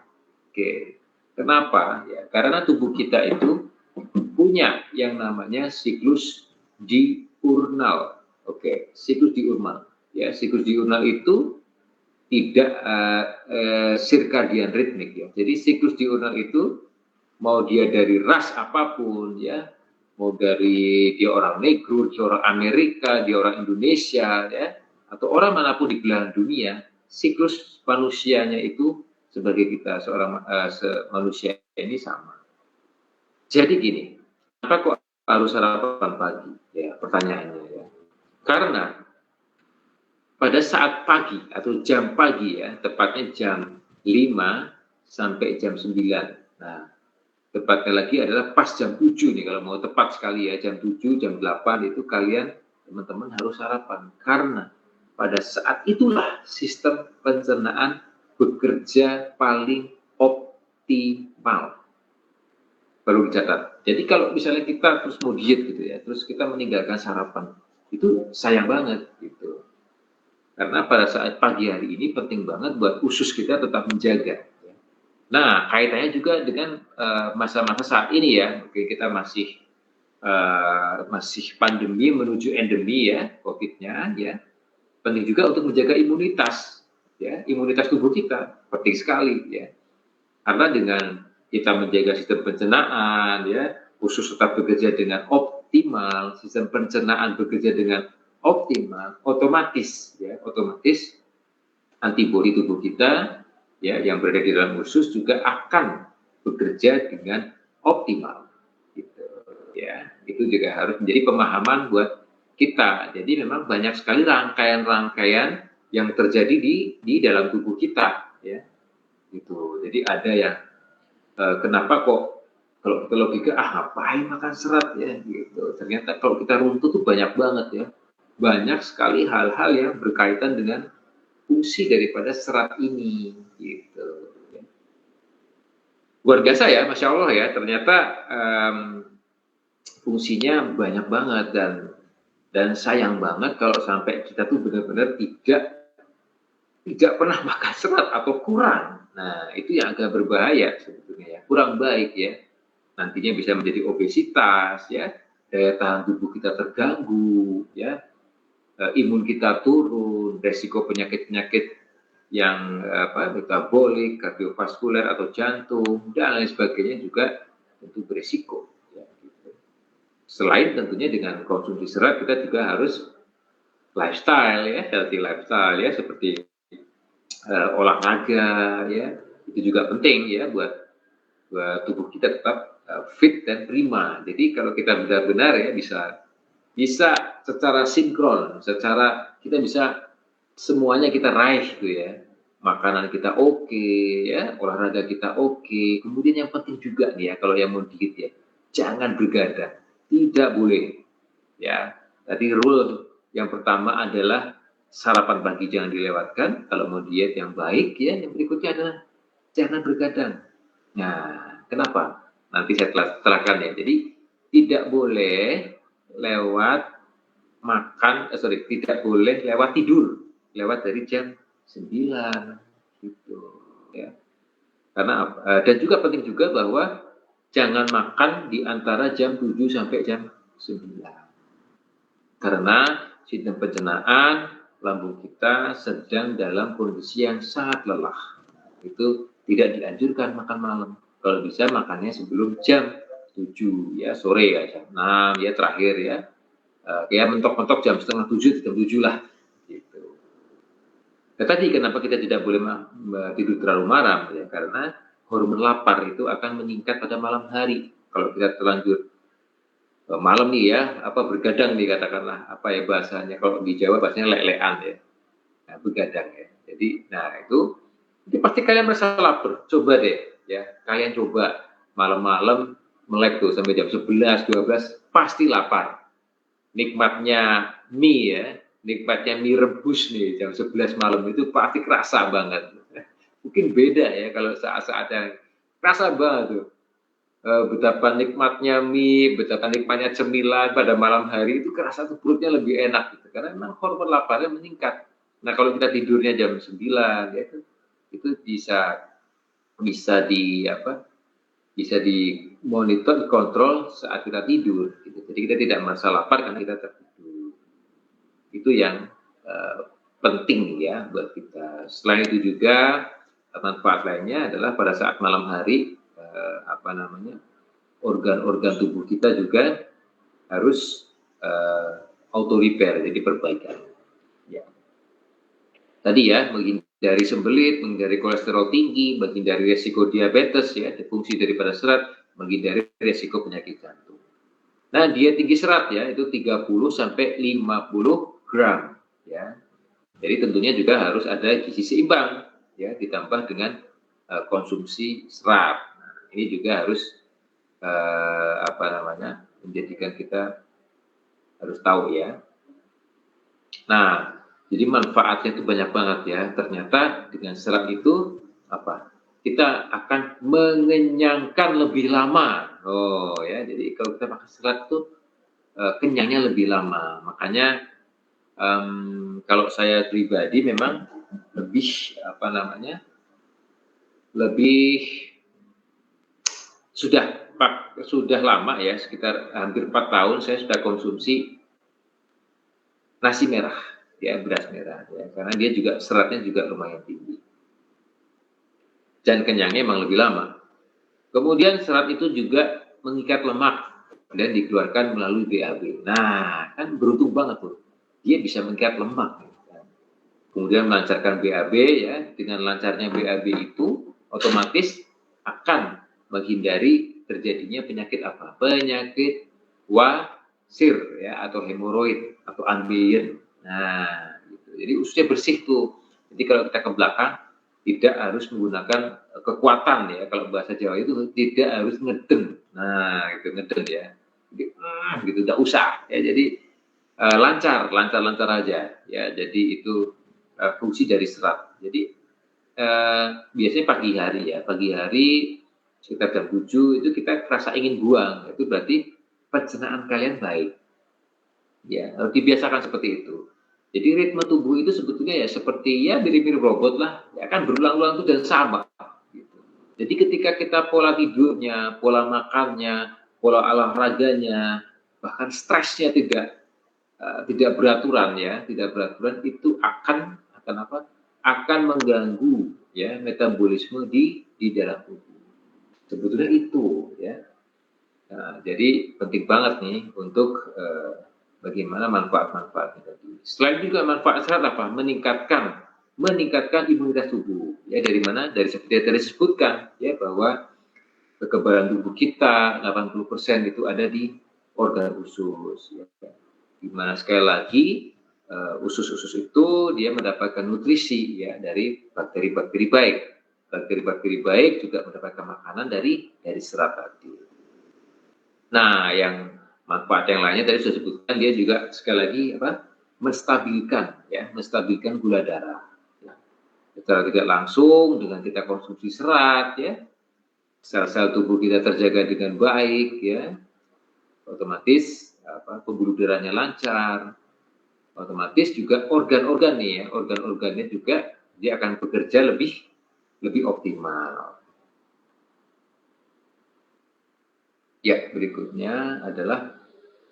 Oke. Kenapa? Ya, karena tubuh kita itu punya yang namanya siklus diurnal. Oke, siklus diurnal. Ya, siklus diurnal itu tidak circadian ritmik ya. Jadi siklus diurnal itu mau dia dari ras apapun ya, mau dari dia orang negro, dia orang Amerika, dia orang Indonesia ya, atau orang manapun di belahan dunia, siklus manusianya itu sebagai kita seorang manusia ini sama. Jadi gini, kenapa kok harus sarapan pagi? Ya, pertanyaannya ya. Karena pada saat pagi atau jam pagi ya, tepatnya jam 5 sampai jam 9. Nah, tepatnya lagi adalah pas jam 7 nih, kalau mau tepat sekali ya, jam 7, jam 8 itu kalian, teman-teman harus sarapan. Karena pada saat itulah sistem pencernaan bekerja paling optimal. Perlu dicatat. Jadi kalau misalnya kita terus mau diet gitu ya, terus kita meninggalkan sarapan, itu sayang banget gitu. Karena pada saat pagi hari ini penting banget buat usus kita tetap menjaga. Nah, kaitannya juga dengan masa-masa saat ini ya, oke, kita masih pandemi menuju endemi ya, COVID-nya ya. Penting juga untuk menjaga imunitas, ya, imunitas tubuh kita penting sekali ya. Karena dengan kita menjaga sistem pencernaan ya, usus tetap bekerja dengan optimal, sistem pencernaan bekerja dengan optimal, otomatis antibodi tubuh kita ya yang berada di dalam usus juga akan bekerja dengan optimal gitu ya. Itu juga harus menjadi pemahaman buat kita. Jadi memang banyak sekali rangkaian-rangkaian yang terjadi di dalam tubuh kita ya. Gitu. Jadi ada yang kenapa kok kalau kita logika ngapain makan serat ya gitu. Ternyata kalau kita runtuh tuh banyak banget ya. Banyak sekali hal-hal yang berkaitan dengan fungsi daripada serat ini gitu. Luar biasa ya, Masya Allah ya, ternyata fungsinya banyak banget dan sayang banget kalau sampai kita tuh benar-benar tidak pernah makan serat atau kurang. Nah, itu yang agak berbahaya sebetulnya ya, kurang baik ya. Nantinya bisa menjadi obesitas ya, daya tahan tubuh kita terganggu ya. Imun kita turun, resiko penyakit-penyakit yang metabolik, kardiovaskuler atau jantung dan lain sebagainya juga tentu berisiko. Ya, gitu. Selain tentunya dengan konsumsi serat, kita juga harus lifestyle ya, healthy lifestyle ya, seperti olahraga ya, itu juga penting ya buat tubuh kita tetap fit dan prima. Jadi kalau kita benar-benar ya bisa secara sinkron, secara kita bisa semuanya kita raih gitu ya. Makanan kita oke, ya, olahraga kita oke. Kemudian yang penting juga nih ya, kalau yang mau diet ya, jangan begadang. Tidak boleh. Ya. Tadi rule yang pertama adalah sarapan pagi jangan dilewatkan. Kalau mau diet yang baik ya, yang berikutnya adalah jangan begadang. Nah, kenapa? Nanti saya terangkan ya. Jadi tidak boleh tidak boleh lewat tidur, lewat dari jam 9 gitu ya. Karena dan juga penting juga bahwa jangan makan di antara jam 7 sampai jam 9. Karena sistem pencernaan lambung kita sedang dalam kondisi yang sangat lelah. Itu tidak dianjurkan makan malam. Kalau bisa makannya sebelum jam 7 ya, sore ya, jam 6 ya, terakhir ya. Kayak mentok-mentok jam setengah 7, jam 7 lah gitu. Nah, tadi kenapa kita tidak boleh tidur terlalu malam ya, karena hormon lapar itu akan meningkat pada malam hari. Kalau kita terlanjur malam nih ya, bergadang nih katakanlah, bahasanya, kalau di Jawa bahasanya lelean ya. Nah, begadang ya. Jadi itu pasti kalian merasa lapar. Coba deh ya, kalian coba malam-malam melek tuh sampai jam 11, 12 pasti lapar. Nikmatnya mie ya, nikmatnya mie rebus nih jam 11 malam itu pasti kerasa banget. Mungkin beda ya kalau saat-saat yang kerasa banget tuh. Betapa nikmatnya mie, betapa nikmatnya cemilan pada malam hari itu kerasa tuh perutnya lebih enak gitu. Karena memang hormon laparnya meningkat. Nah, kalau kita tidurnya jam 9 ya itu bisa dimonitor, dikontrol saat kita tidur gitu. Jadi kita tidak merasa lapar karena kita tertidur. Itu yang penting ya buat kita. Selain itu juga manfaat lainnya adalah pada saat malam hari organ-organ tubuh kita juga harus auto repair, jadi perbaikan. Ya. Tadi ya menghindari dari sembelit, menghindari kolesterol tinggi, menghindari resiko diabetes ya, fungsi daripada serat, menghindari resiko penyakit jantung. Nah, diet tinggi serat ya, itu 30 sampai 50 gram ya. Jadi tentunya juga harus ada gizi seimbang ya, ditambah dengan konsumsi serat. Nah, ini juga harus menjadikan kita harus tahu ya. Nah, jadi manfaatnya itu banyak banget ya. Ternyata dengan serat itu kita akan mengenyangkan lebih lama. Oh ya, jadi kalau kita makan serat itu kenyangnya lebih lama. Makanya kalau saya pribadi memang lebih sudah lama ya, sekitar hampir 4 tahun saya sudah konsumsi nasi merah ya, beras merah ya, karena dia juga seratnya juga lumayan tinggi dan kenyangnya memang lebih lama. Kemudian serat itu juga mengikat lemak dan dikeluarkan melalui BAB. Nah, kan beruntung banget tuh, dia bisa mengikat lemak. Kemudian melancarkan BAB ya, dengan lancarnya BAB itu otomatis akan menghindari terjadinya penyakit apa? Penyakit wasir ya, atau hemoroid atau unbeyen. Nah, gitu. Jadi ususnya bersih tuh. Jadi kalau kita ke belakang tidak harus menggunakan kekuatan ya. Kalau bahasa Jawa itu tidak harus ngeden. Nah, gitu ngeden ya. Jadi, gitu tidak usah ya. Jadi lancar aja ya. Jadi itu fungsi dari serat. Jadi biasanya pagi hari sekitar jam 7 itu kita rasa ingin buang, itu berarti pencernaan kalian baik. Ya, harus dibiasakan seperti itu. Jadi ritme tubuh itu sebetulnya ya seperti ya mirip-mirip robot lah, ya kan berulang-ulang itu dan sama. Gitu. Jadi ketika kita pola tidurnya, pola makannya, pola olahraganya, bahkan stresnya tidak beraturan ya, itu akan mengganggu ya metabolisme di dalam tubuh. Sebetulnya itu ya. Nah, jadi penting banget nih untuk bagaimana manfaat-manfaatnya tadi. Selain juga manfaat serat apa? Meningkatkan imunitas tubuh. Ya, dari mana? Dari seperti yang tadi disebutkan ya, bahwa kekebalan tubuh kita 80% itu ada di organ usus ya. Dimana sekali lagi usus-usus itu dia mendapatkan nutrisi ya dari bakteri-bakteri baik. Bakteri-bakteri baik juga mendapatkan makanan dari serat tadi. Nah, yang manfaat yang lainnya tadi sudah disebutkan, dia juga sekali lagi menstabilkan gula darah. Ya. Secara tidak langsung dengan kita konsumsi serat ya, sel-sel tubuh kita terjaga dengan baik ya, otomatis pembuluh darahnya lancar, otomatis juga organ-organnya juga dia akan bekerja lebih optimal. Ya, berikutnya adalah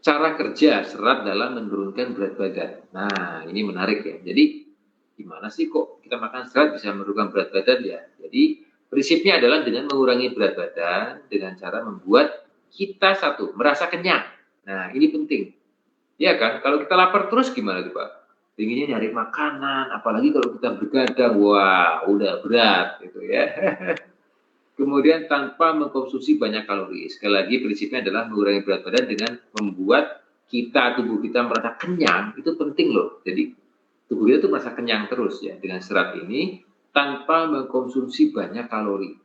cara kerja serat dalam menurunkan berat badan. Nah, ini menarik ya. Jadi, gimana sih kok kita makan serat bisa menurunkan berat badan ya? Jadi, prinsipnya adalah dengan mengurangi berat badan dengan cara membuat kita merasa kenyang. Nah, ini penting. Ya kan, kalau kita lapar terus gimana tuh Pak? Inginnya nyari makanan, apalagi kalau kita bergadang, wah udah berat gitu ya. Kemudian tanpa mengkonsumsi banyak kalori. Sekali lagi prinsipnya adalah mengurangi berat badan dengan membuat tubuh kita merasa kenyang, itu penting loh. Jadi tubuh kita tuh merasa kenyang terus ya dengan serat ini tanpa mengkonsumsi banyak kalori.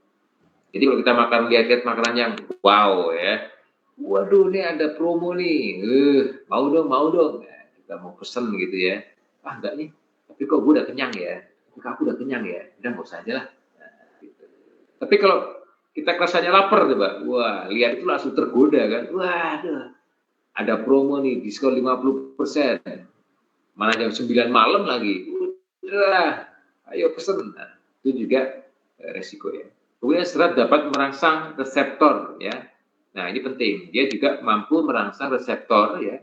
Jadi kalau kita lihat makanan yang wow ya, waduh ini ada promo nih, mau dong. Nah, kita mau pesen gitu ya. Enggak nih, tapi kok gue udah kenyang ya, aku udah kenyang ya, udah nggak usah aja lah. Nah, gitu. Tapi kalau kita rasanya lapar tuh Pak, wah lihat itu langsung tergoda kan, waduh ada promo nih, diskon 50%, mana jam 9 malam lagi, udah ayo pesen. Nah, itu juga resiko ya. Kemudian serat dapat merangsang reseptor ya. Nah ini penting, dia juga mampu merangsang reseptor ya,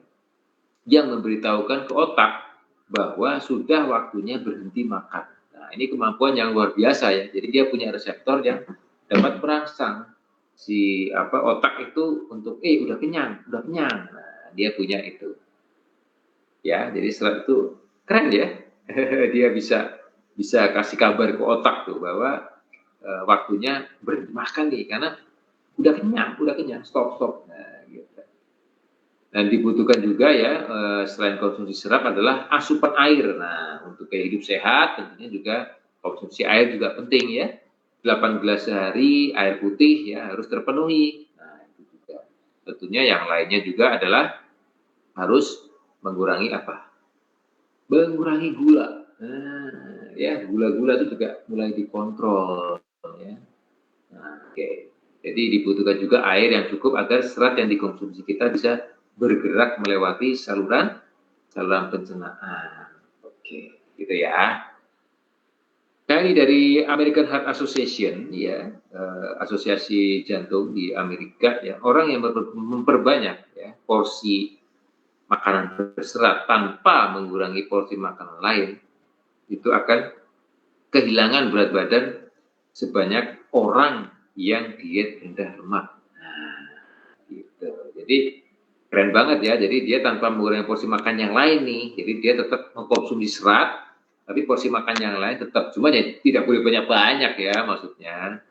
yang memberitahukan ke otak bahwa sudah waktunya berhenti makan. Nah, ini kemampuan yang luar biasa ya. Jadi dia punya reseptor yang dapat merangsang si otak itu untuk udah kenyang. Nah, dia punya itu. Ya, jadi serat itu keren ya. Dia bisa bisa kasih kabar ke otak tuh bahwa waktunya berhenti makan nih karena udah kenyang, stop. Nah, gitu. Dan dibutuhkan juga ya selain konsumsi serat adalah asupan air. Nah, untuk gaya hidup sehat tentunya juga konsumsi air juga penting ya. 8 gelas sehari air putih ya harus terpenuhi. Nah, itu juga. Tentunya yang lainnya juga adalah harus mengurangi apa? Mengurangi gula. Nah, ya gula-gula itu juga mulai dikontrol ya. Nah, oke. Jadi dibutuhkan juga air yang cukup agar serat yang dikonsumsi kita bisa bergerak melewati saluran pencernaan. Oke, gitu ya. Nah, ini dari American Heart Association ya, asosiasi jantung di Amerika ya, orang yang memperbanyak ya porsi makanan berserat tanpa mengurangi porsi makanan lain itu akan kehilangan berat badan sebanyak orang yang diet rendah lemak. Nah, gitu. Jadi keren banget ya. Jadi dia tanpa mengurangi porsi makan yang lain nih. Jadi dia tetap mengkonsumsi serat, tapi porsi makan yang lain tetap. Cuma ya tidak boleh banyak-banyak ya maksudnya.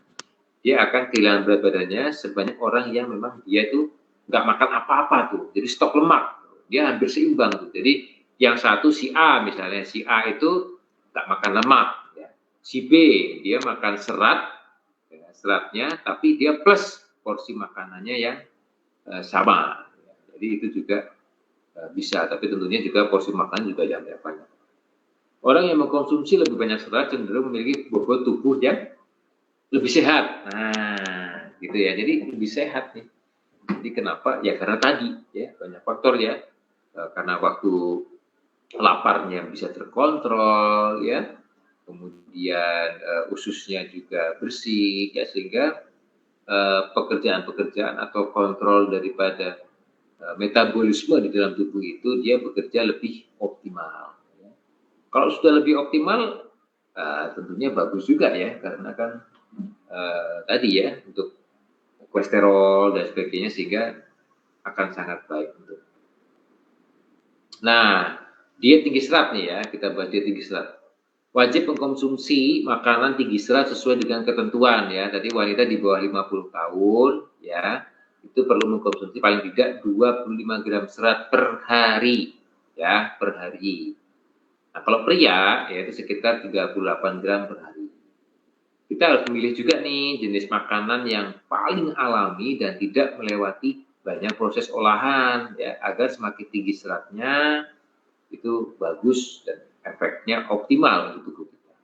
Dia akan kehilangan berat badannya sebanyak orang yang memang dia tuh nggak makan apa-apa tuh. Jadi stok lemak. Dia hampir seimbang tuh. Jadi yang satu si A misalnya, si A itu nggak makan lemak. Ya. Si B dia makan serat, ya, seratnya, tapi dia plus porsi makanannya yang sama. Ya. Jadi itu juga bisa, tapi tentunya juga porsi makanan juga jangan banyak. Orang yang mengkonsumsi lebih banyak serat cenderung memiliki bobot tubuh yang lebih sehat. Nah, gitu ya. Jadi lebih sehat nih. Jadi kenapa? Ya karena tadi ya banyak faktor ya. Karena waktu laparnya bisa terkontrol ya, kemudian ususnya juga bersih ya, sehingga pekerjaan-pekerjaan atau kontrol daripada metabolisme di dalam tubuh itu dia bekerja lebih optimal ya. Kalau sudah lebih optimal tentunya bagus juga ya, karena kan tadi ya untuk kolesterol dan sebagainya, sehingga akan sangat baik untuk. Nah, diet tinggi serat nih ya, kita bahas diet tinggi serat. Wajib mengkonsumsi makanan tinggi serat sesuai dengan ketentuan ya. Tadi wanita di bawah 50 tahun ya, itu perlu mengkonsumsi paling tidak 25 gram serat per hari ya, per hari. Nah, kalau pria ya itu sekitar 38 gram per hari. Kita harus memilih juga nih jenis makanan yang paling alami dan tidak melewati banyak proses olahan ya, agar semakin tinggi seratnya itu bagus dan efeknya optimal untuk tubuh kita.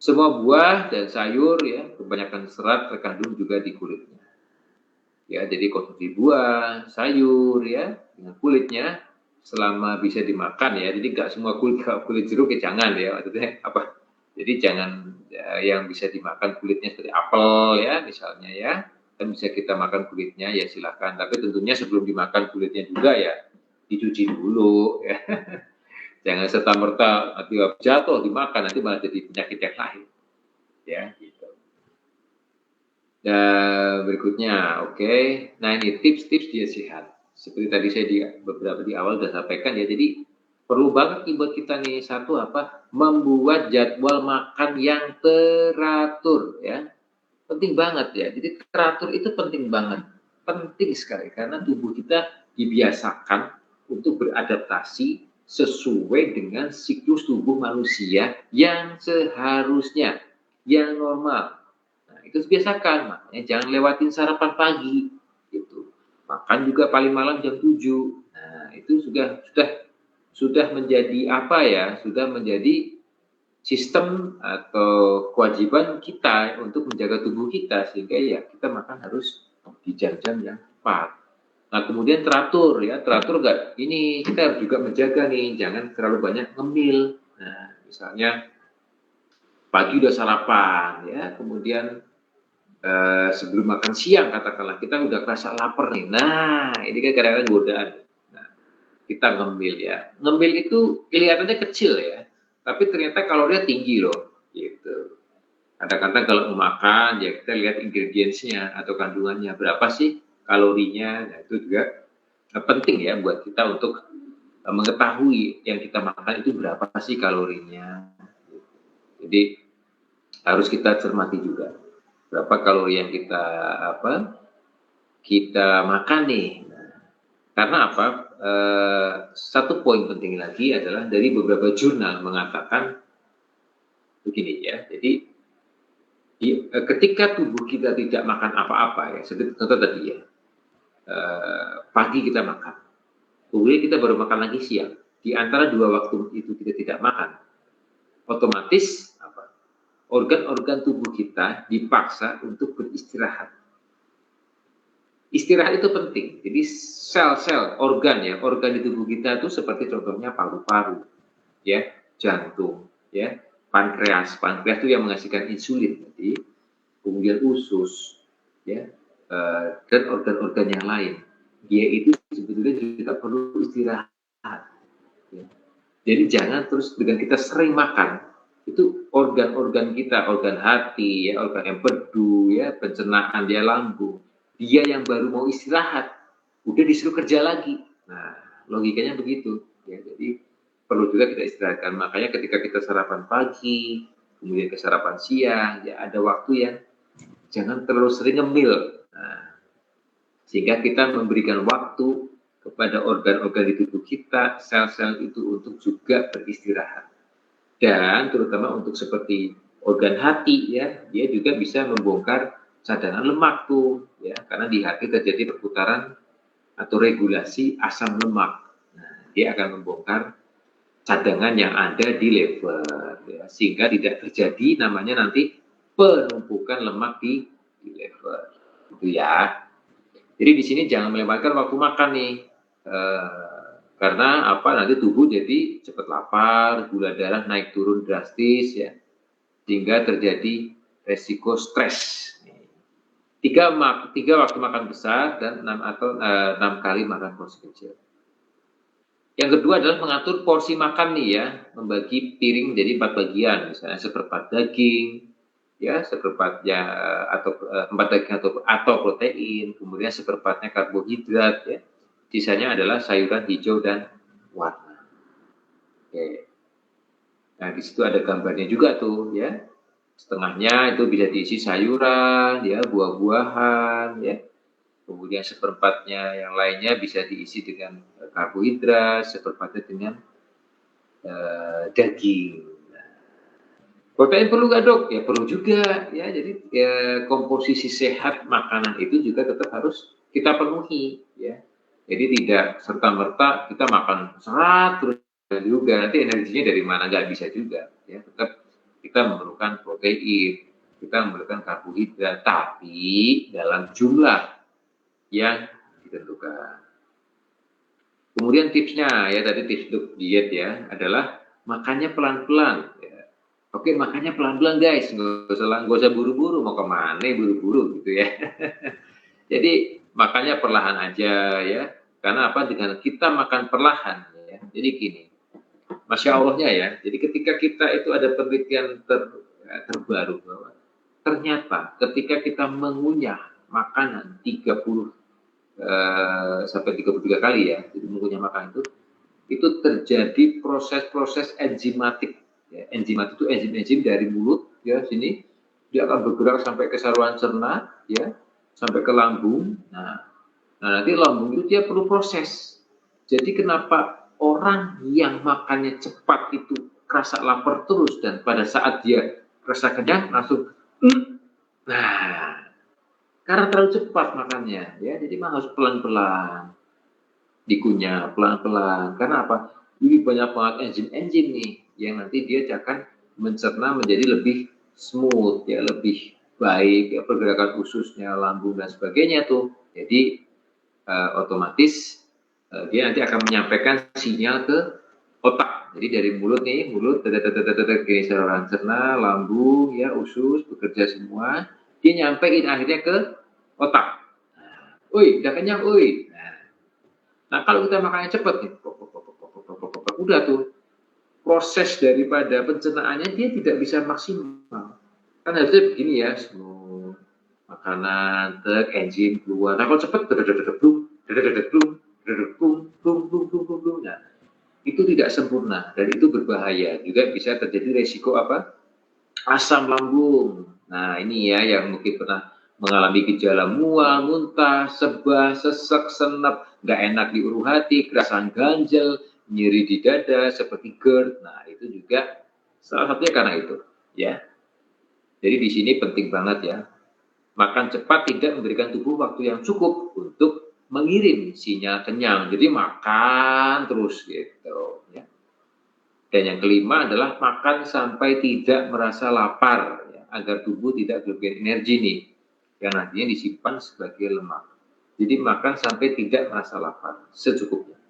Semua buah dan sayur ya, kebanyakan serat terkandung juga di kulitnya. Ya, jadi konsumsi buah, sayur ya dengan kulitnya selama bisa dimakan ya. Jadi nggak semua kulit jeruk ya jangan ya, maksudnya apa? Jadi jangan yang bisa dimakan kulitnya seperti apel ya misalnya ya. Kan bisa kita makan kulitnya ya silakan, tapi tentunya sebelum dimakan kulitnya juga ya dicuci dulu ya. Jangan serta-merta nanti jatuh dimakan, nanti malah jadi penyakit yang lain ya gitu. Dan berikutnya oke. Nah ini tips-tips dia sehat seperti tadi saya beberapa di awal sudah sampaikan ya. Jadi perlu banget nih buat kita nih, satu apa, membuat jadwal makan yang teratur ya. Penting banget ya. Jadi teratur itu penting banget. Penting sekali karena tubuh kita dibiasakan untuk beradaptasi sesuai dengan siklus tubuh manusia yang seharusnya, yang normal. Nah, itu dibiasakan. Makanya jangan lewatin sarapan pagi gitu. Makan juga paling malam jam 7. Nah, itu sudah menjadi apa ya? Sudah menjadi sistem atau kewajiban kita untuk menjaga tubuh kita, sehingga ya kita makan harus di jam-jam yang tepat. Nah kemudian teratur ya, teratur enggak, ini kita harus juga menjaga nih, jangan terlalu banyak ngemil. Nah misalnya pagi udah sarapan ya, kemudian sebelum makan siang katakanlah kita udah kerasa lapar nih. Nah ini kan kadang-kadang godaan. Nah, kita ngemil ya, ngemil itu kelihatannya kecil ya, tapi ternyata kalorinya tinggi loh, gitu. Kadang-kadang kalau mau makan, ya kita lihat ingredients-nya atau kandungannya, berapa sih kalorinya. Nah, itu juga penting ya buat kita untuk mengetahui yang kita makan itu berapa sih kalorinya. Jadi harus kita cermati juga berapa kalori yang kita makan nih. Karena apa? Satu poin penting lagi adalah dari beberapa jurnal mengatakan begini ya. Jadi ketika tubuh kita tidak makan apa-apa ya, seperti contoh tadi ya, pagi kita makan, kemudian kita baru makan lagi siang. Di antara dua waktu itu kita tidak makan, otomatis organ-organ tubuh kita dipaksa untuk beristirahat. Istirahat itu penting. Jadi sel-sel organ di tubuh kita itu seperti contohnya paru-paru, ya, jantung, ya, pankreas itu yang menghasilkan insulin, jadi kemudian usus, ya, dan organ-organ yang lain. Dia itu sebetulnya juga perlu istirahat. Ya. Jadi jangan terus dengan kita sering makan, itu organ-organ kita, organ hati, ya, organ empedu, ya, pencernaan, dia lambung, dia yang baru mau istirahat, udah disuruh kerja lagi. Nah, logikanya begitu. Ya, jadi perlu juga kita istirahatkan. Makanya ketika kita sarapan pagi, kemudian ke sarapan siang, ya ada waktu yang jangan terlalu sering ngemil. Nah, sehingga kita memberikan waktu kepada organ-organ di tubuh kita, sel-sel itu untuk juga beristirahat. Dan terutama untuk seperti organ hati, ya, dia juga bisa membongkar cadangan lemak tuh, ya, karena di hati terjadi perputaran atau regulasi asam lemak. Nah, dia akan membongkar cadangan yang ada di lever, ya, sehingga tidak terjadi namanya nanti penumpukan lemak di lever, gitu ya. Jadi di sini jangan melewatkan waktu makan nih, karena nanti tubuh jadi cepat lapar, gula darah naik turun drastis, ya, sehingga terjadi resiko stres. 3 waktu makan besar dan 6 kali makan porsi kecil. Yang kedua adalah mengatur porsi makan nih ya, membagi piring jadi 4 bagian, misalnya seperempat daging, ya, seperempatnya atau 4 daging atau protein, kemudian seperempatnya karbohidrat, ya, sisanya adalah sayuran hijau dan warna. Oke. Nah, di situ ada gambarnya juga tuh, ya. Setengahnya itu bisa diisi sayuran, ya, buah-buahan, ya. Kemudian seperempatnya yang lainnya bisa diisi dengan karbohidrat, seperempatnya dengan daging. Protein perlu nggak dok? Ya perlu juga, ya. Jadi komposisi sehat makanan itu juga tetap harus kita penuhi, ya. Jadi tidak serta-merta kita makan serat terus juga, nanti energinya dari mana, nggak bisa juga, ya. Tetap kita memerlukan protein, kita memerlukan karbohidrat, tapi dalam jumlah yang ditentukan. Kemudian tipsnya, ya, tadi tips untuk diet ya, adalah makannya pelan-pelan. Ya. Oke, makannya pelan-pelan guys, nggak usah buru-buru, mau kemana buru-buru gitu ya. Jadi makannya perlahan aja ya, karena apa? Dengan kita makan perlahan, ya. Jadi gini, Masya Allahnya ya, jadi ketika kita itu ada penelitian terbaru bahwa ternyata ketika kita mengunyah makanan 30 sampai 33 kali ya, jadi mengunyah makanan itu terjadi proses-proses enzimatik. Ya, enzimatik itu enzim-enzim dari mulut ya sini, dia akan bergerak sampai ke saluran cerna ya, sampai ke lambung. Nah nanti lambung itu dia perlu proses. Jadi kenapa orang yang makannya cepat itu kerasa lapar terus, dan pada saat dia kerasa kenyang langsung nah, karena terlalu cepat makannya ya. Jadi harus pelan-pelan dikunyah, pelan-pelan. Karena apa? Ini banyak banget enzim-enzim nih yang nanti dia akan mencerna menjadi lebih smooth ya, lebih baik ya, pergerakan ususnya, lambung dan sebagainya tuh. Jadi otomatis dia nanti akan menyampaikan sinyal ke otak. Jadi dari mulut gini, saluran cerna, lambung, ya, usus bekerja semua. Dia nyampein akhirnya ke otak. Udah kenyang, Nah kalau kita makannya cepat nih, udah tuh proses daripada pencernaannya dia tidak bisa maksimal. Kan harusnya begini ya, semua makanan, enzim keluar. Nah kalau cepat, nah, itu tidak sempurna dan itu berbahaya. Juga bisa terjadi resiko apa? asam lambung. Nah, ini ya yang mungkin pernah mengalami gejala mual, muntah, sebah, sesek, senep, nggak enak di ulu hati, kerasan ganjel, nyeri di dada seperti GERD. Nah, itu juga salah satunya karena itu, ya. Jadi di sini penting banget ya. Makan cepat tidak memberikan tubuh waktu yang cukup untuk mengirim sinyal kenyang. Jadi makan terus gitu, ya. Dan yang kelima adalah makan sampai tidak merasa lapar, ya, agar tubuh tidak kelebihan energi nih, yang nantinya disimpan sebagai lemak. Jadi makan sampai tidak merasa lapar, secukupnya.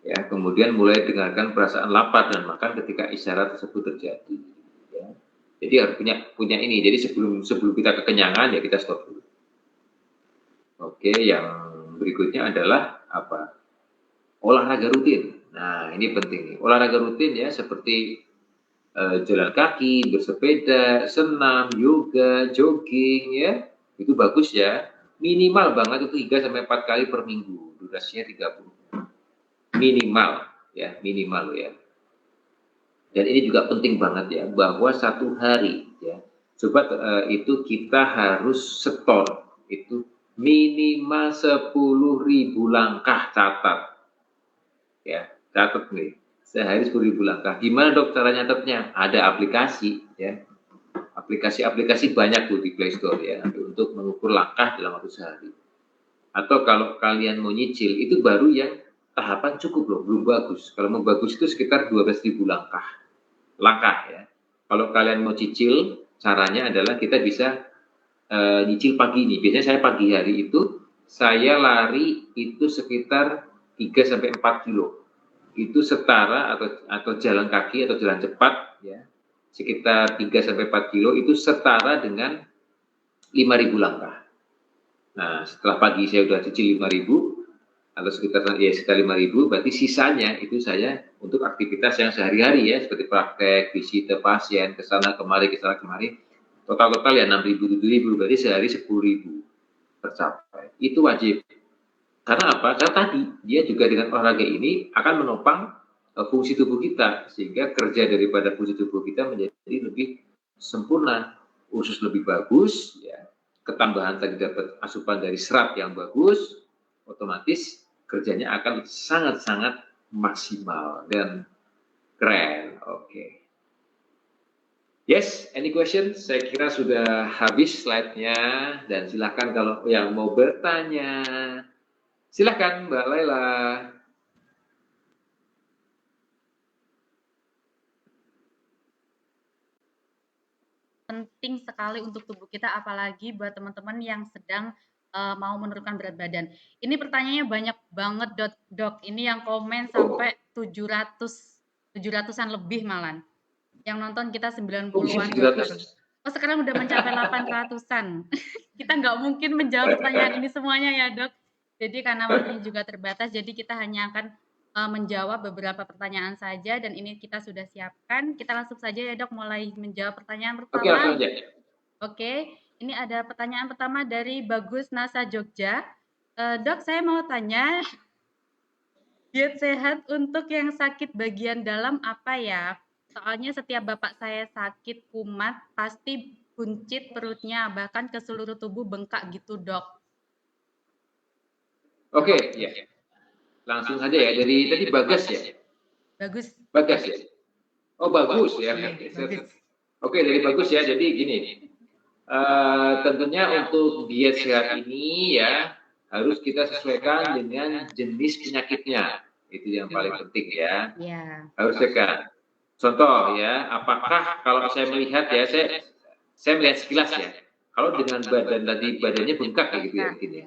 Ya, kemudian mulai dengarkan perasaan lapar dan makan ketika isyarat tersebut terjadi. Ya. Jadi harus punya ini. Jadi sebelum kita kekenyangan ya kita stop dulu. Oke, yang berikutnya adalah apa? Olahraga rutin. Nah, ini penting nih. Olahraga rutin ya seperti jalan kaki, bersepeda, senam, yoga, jogging ya. Itu bagus ya. Minimal banget itu 3-4 kali per minggu. Durasinya 30. Minimal ya, minimal ya. Dan ini juga penting banget ya bahwa satu hari ya. Coba itu kita harus setor itu minimal 10.000 langkah, catat. Ya, catat nih. Sehari 10.000 langkah. Gimana dok cara nyatetnya? Ada aplikasi ya. Aplikasi banyak tuh di Play Store ya untuk mengukur langkah dalam waktu sehari. Atau kalau kalian mau nyicil itu baru yang tahapan cukup loh, belum bagus. Kalau mau bagus itu sekitar 12.000 langkah ya. Kalau kalian mau cicil, caranya adalah kita bisa nyicil pagi nih. Biasanya saya pagi hari itu saya lari itu sekitar 3-4 kilo. Itu setara atau jalan kaki atau jalan cepat ya. Sekitar 3-4 kilo itu setara dengan 5.000 langkah. Nah, setelah pagi saya udah cicil 5.000 atau sekitar 5.000, berarti sisanya itu saya untuk aktivitas yang sehari-hari ya, seperti praktek, visite pasien, kesana kemari, total ya 6.000, 7.000, berarti sehari 10.000 tercapai. Itu wajib. Karena apa? Karena tadi dia juga dengan olahraga ini akan menopang fungsi tubuh kita, sehingga kerja daripada fungsi tubuh kita menjadi lebih sempurna, usus lebih bagus, ya, ketambahan tadi dapat asupan dari serat yang bagus, otomatis kerjanya akan sangat-sangat maksimal dan keren. Oke. Yes, any question? Saya kira sudah habis slide-nya dan silakan kalau yang mau bertanya. Silakan Mbak Laila. Penting sekali untuk tubuh kita, apalagi buat teman-teman yang sedang mau menurunkan berat badan. Ini pertanyaannya banyak banget dok. Ini yang komen sampai 700-an lebih malan. Yang nonton kita 90-an. Oh sekarang udah mencapai 800-an. Kita nggak mungkin menjawab pertanyaan ini semuanya ya dok. Jadi karena waktunya juga terbatas, jadi kita hanya akan menjawab beberapa pertanyaan saja dan ini kita sudah siapkan. Kita langsung saja ya dok mulai menjawab pertanyaan pertama. Oke. Ini ada pertanyaan pertama dari Bagus Nasa Jogja. Dok, saya mau tanya, diet sehat untuk yang sakit bagian dalam apa ya? Soalnya setiap bapak saya sakit kumat, pasti buncit perutnya, bahkan ke seluruh tubuh bengkak gitu, dok. Oke, ya. Langsung saja ya, dari tadi Bagas ya? Bagas ya? Oh, bagus ya. Oke, dari Bagus ya, jadi gini. Tentunya untuk diet sehat ini ya harus kita sesuaikan dengan jenis penyakitnya, itu yang paling penting ya. Harus sesuaikan. Contoh ya, apakah kalau saya melihat ya, saya melihat sekilas ya, kalau dengan badan tadi badannya bengkak gitu ya mungkin ya.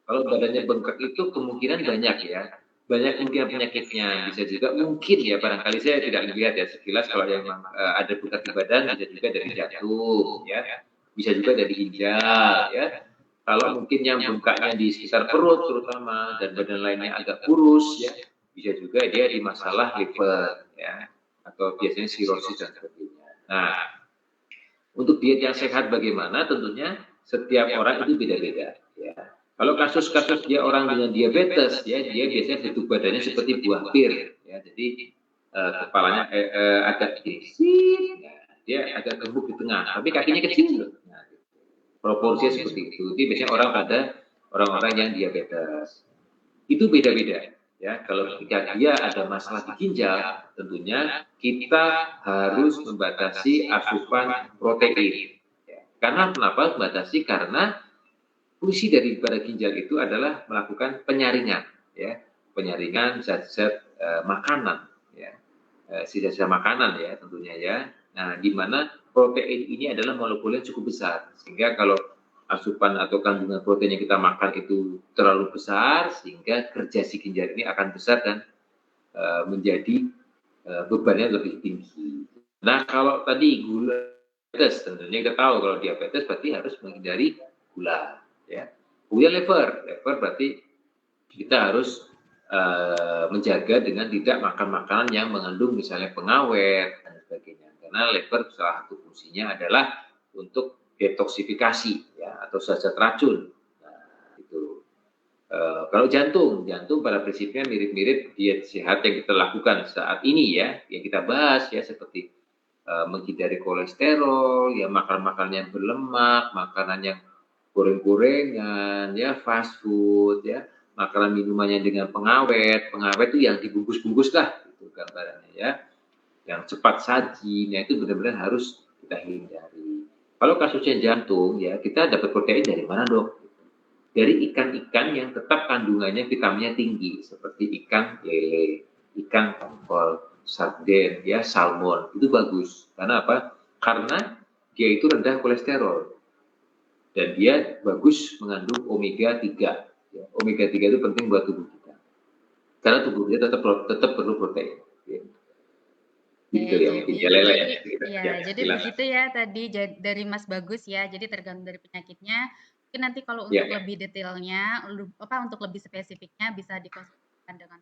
Kalau badannya bengkak itu kemungkinan banyak ya, banyak mungkin penyakitnya, bisa juga mungkin ya barangkali saya tidak melihat ya sekilas kalau yang ada bengkak di badan bisa juga dari jantung ya. Bisa juga dari ginjal ya. Kalau mungkin yang bengkaknya di sekitar perut terutama dan badan lainnya agak kurus ya, bisa juga dia di masalah liver ya, atau biasanya sirosis dan sebagainya. Nah, untuk diet yang sehat bagaimana? Tentunya setiap orang itu beda-beda ya. Kalau kasus-kasus dia orang dengan diabetes ya, dia biasanya bentuk badannya seperti buah pir ya. Jadi kepalanya agak gesit ya. dia agak gemuk di tengah, tapi kakinya kecil. Nah, proporsinya seperti itu. Jadi biasanya orang-orang yang diabetes itu beda-beda. Ya, kalau ketika dia ada masalah di ginjal, tentunya kita harus membatasi asupan protein. Ya. Karena kenapa membatasi? Karena fungsi daripada ginjal itu adalah melakukan penyaringan, ya, penyaringan zat-zat makanan, ya, sisa-sisa makanan, ya, tentunya, ya. Nah, di mana protein ini adalah molekul yang cukup besar, sehingga kalau asupan atau kandungan protein yang kita makan itu terlalu besar, sehingga kerja si ginjal ini akan besar dan menjadi bebannya lebih tinggi. Nah, kalau tadi gula diabetes, tentunya kita tahu kalau diabetes berarti harus menghindari gula, ya. Kemudian lever berarti kita harus menjaga dengan tidak makan makanan yang mengandung misalnya pengawet dan sebagainya, karena lever salah satu fungsinya adalah untuk detoksifikasi, ya, atau zat-zat racun. Nah, itu. Kalau jantung pada prinsipnya mirip-mirip diet sehat yang kita lakukan saat ini, ya, yang kita bahas, ya, seperti menghindari kolesterol, ya, makanan-makanan yang berlemak, makanan yang goreng-gorengan, ya, fast food, ya, makanan minumannya dengan pengawet itu yang dibungkus-bungkus lah, itu gambarannya, ya, yang cepat saji. Nah, itu benar-benar harus kita hindari. Kalau kasusnya jantung, ya, kita dapat protein dari mana, dok? Dari ikan-ikan yang tetap kandungannya vitaminnya tinggi, seperti ikan lele, ikan tongkol, sarden, ya, salmon, itu bagus. Karena apa? Karena dia itu rendah kolesterol dan dia bagus mengandung omega 3. Ya, omega 3 itu penting buat tubuh kita, karena tubuh kita tetap perlu protein. Ya. Gitu ya, mungkin ya, Lela, ya. Jadi begitu ya tadi dari Mas Bagus, ya. Jadi tergantung dari penyakitnya. Mungkin nanti kalau untuk lebih detailnya, untuk lebih spesifiknya bisa dikonsultasikan dengan,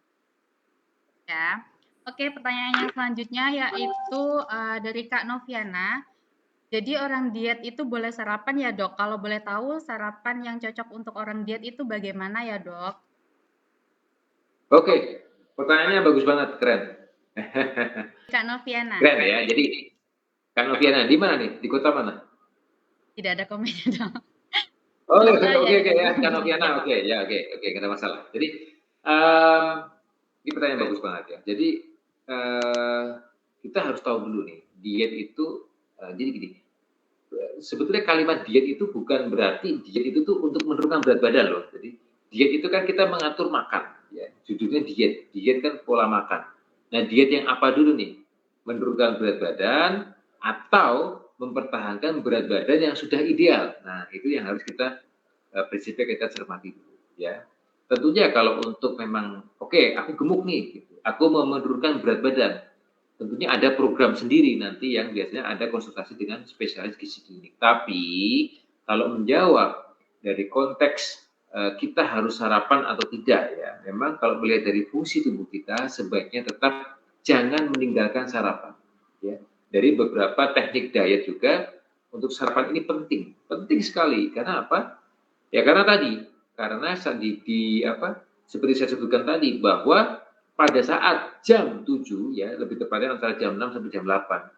ya. Oke, pertanyaan yang selanjutnya yaitu dari Kak Noviana. Jadi orang diet itu boleh sarapan, ya, dok? Kalau boleh tahu sarapan yang cocok untuk orang diet itu bagaimana, ya, dok? Oke, pertanyaannya bagus banget, keren. Kak Noviana. Keren, ya. Jadi Kak Noviana di mana nih? Di kota mana? Tidak ada komennya, dok. Oh, oke, ya, Kak Noviana, oke, nggak ada masalah. Jadi ini pertanyaan bagus banget, ya. Jadi kita harus tahu dulu nih, diet itu jadi gini. Sebetulnya kalimat diet itu bukan berarti diet itu tuh untuk menurunkan berat badan, loh. Jadi diet itu kan kita mengatur makan, ya. Judulnya diet. Diet kan pola makan. Nah, diet yang apa dulu nih? Menurunkan berat badan atau mempertahankan berat badan yang sudah ideal. Nah, itu yang harus kita prinsipnya kita cermati dulu, ya. Tentunya kalau untuk memang aku gemuk nih, gitu. Aku mau menurunkan berat badan. Tentunya ada program sendiri nanti yang biasanya ada konsultasi dengan spesialis gizi klinik. Tapi kalau menjawab dari konteks kita harus sarapan atau tidak, ya, memang kalau melihat dari fungsi tubuh kita sebaiknya tetap jangan meninggalkan sarapan, ya. Dari beberapa teknik diet juga untuk sarapan ini penting sekali. Karena apa? Ya karena seperti saya sebutkan tadi, bahwa pada saat jam 7, ya, lebih tepatnya antara jam 6 sampai jam 8,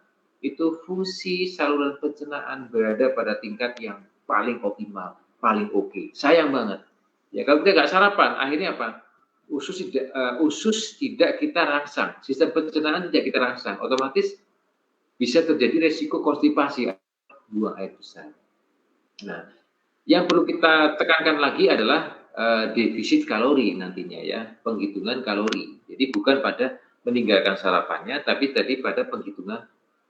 itu fungsi saluran pencernaan berada pada tingkat yang paling optimal, paling oke. Sayang banget. Ya, kalau kita nggak sarapan, akhirnya apa? Usus tidak kita rangsang, sistem pencernaan tidak kita rangsang, otomatis bisa terjadi resiko konstipasi, buang air besar. Nah, yang perlu kita tekankan lagi adalah defisit kalori nantinya, ya, penghitungan kalori. Jadi bukan pada meninggalkan sarapannya, tapi tadi pada penghitungan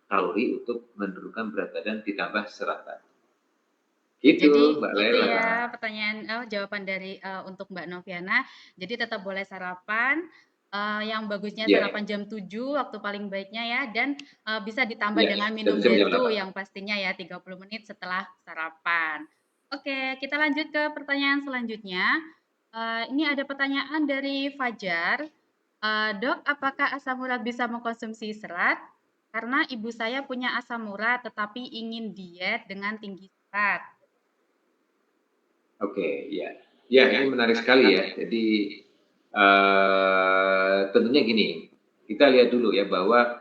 kalori untuk menurunkan berat badan ditambah serat tadi. Gitu, Jadi Mbak itu Lela. ya pertanyaan jawaban dari untuk Mbak Noviana. Jadi tetap boleh sarapan. Yang bagusnya sarapan jam 7 waktu paling baiknya, ya, dan bisa ditambah dengan minum detu yang pastinya, ya, 30 menit setelah sarapan. Oke, kita lanjut ke pertanyaan selanjutnya. Ini ada pertanyaan dari Fajar. Dok, apakah asam urat bisa mengkonsumsi serat? Karena ibu saya punya asam urat tetapi ingin diet dengan tinggi serat. Oke, ya. Ya, ini menarik sekali, ya. Jadi tentunya gini, kita lihat dulu, ya, bahwa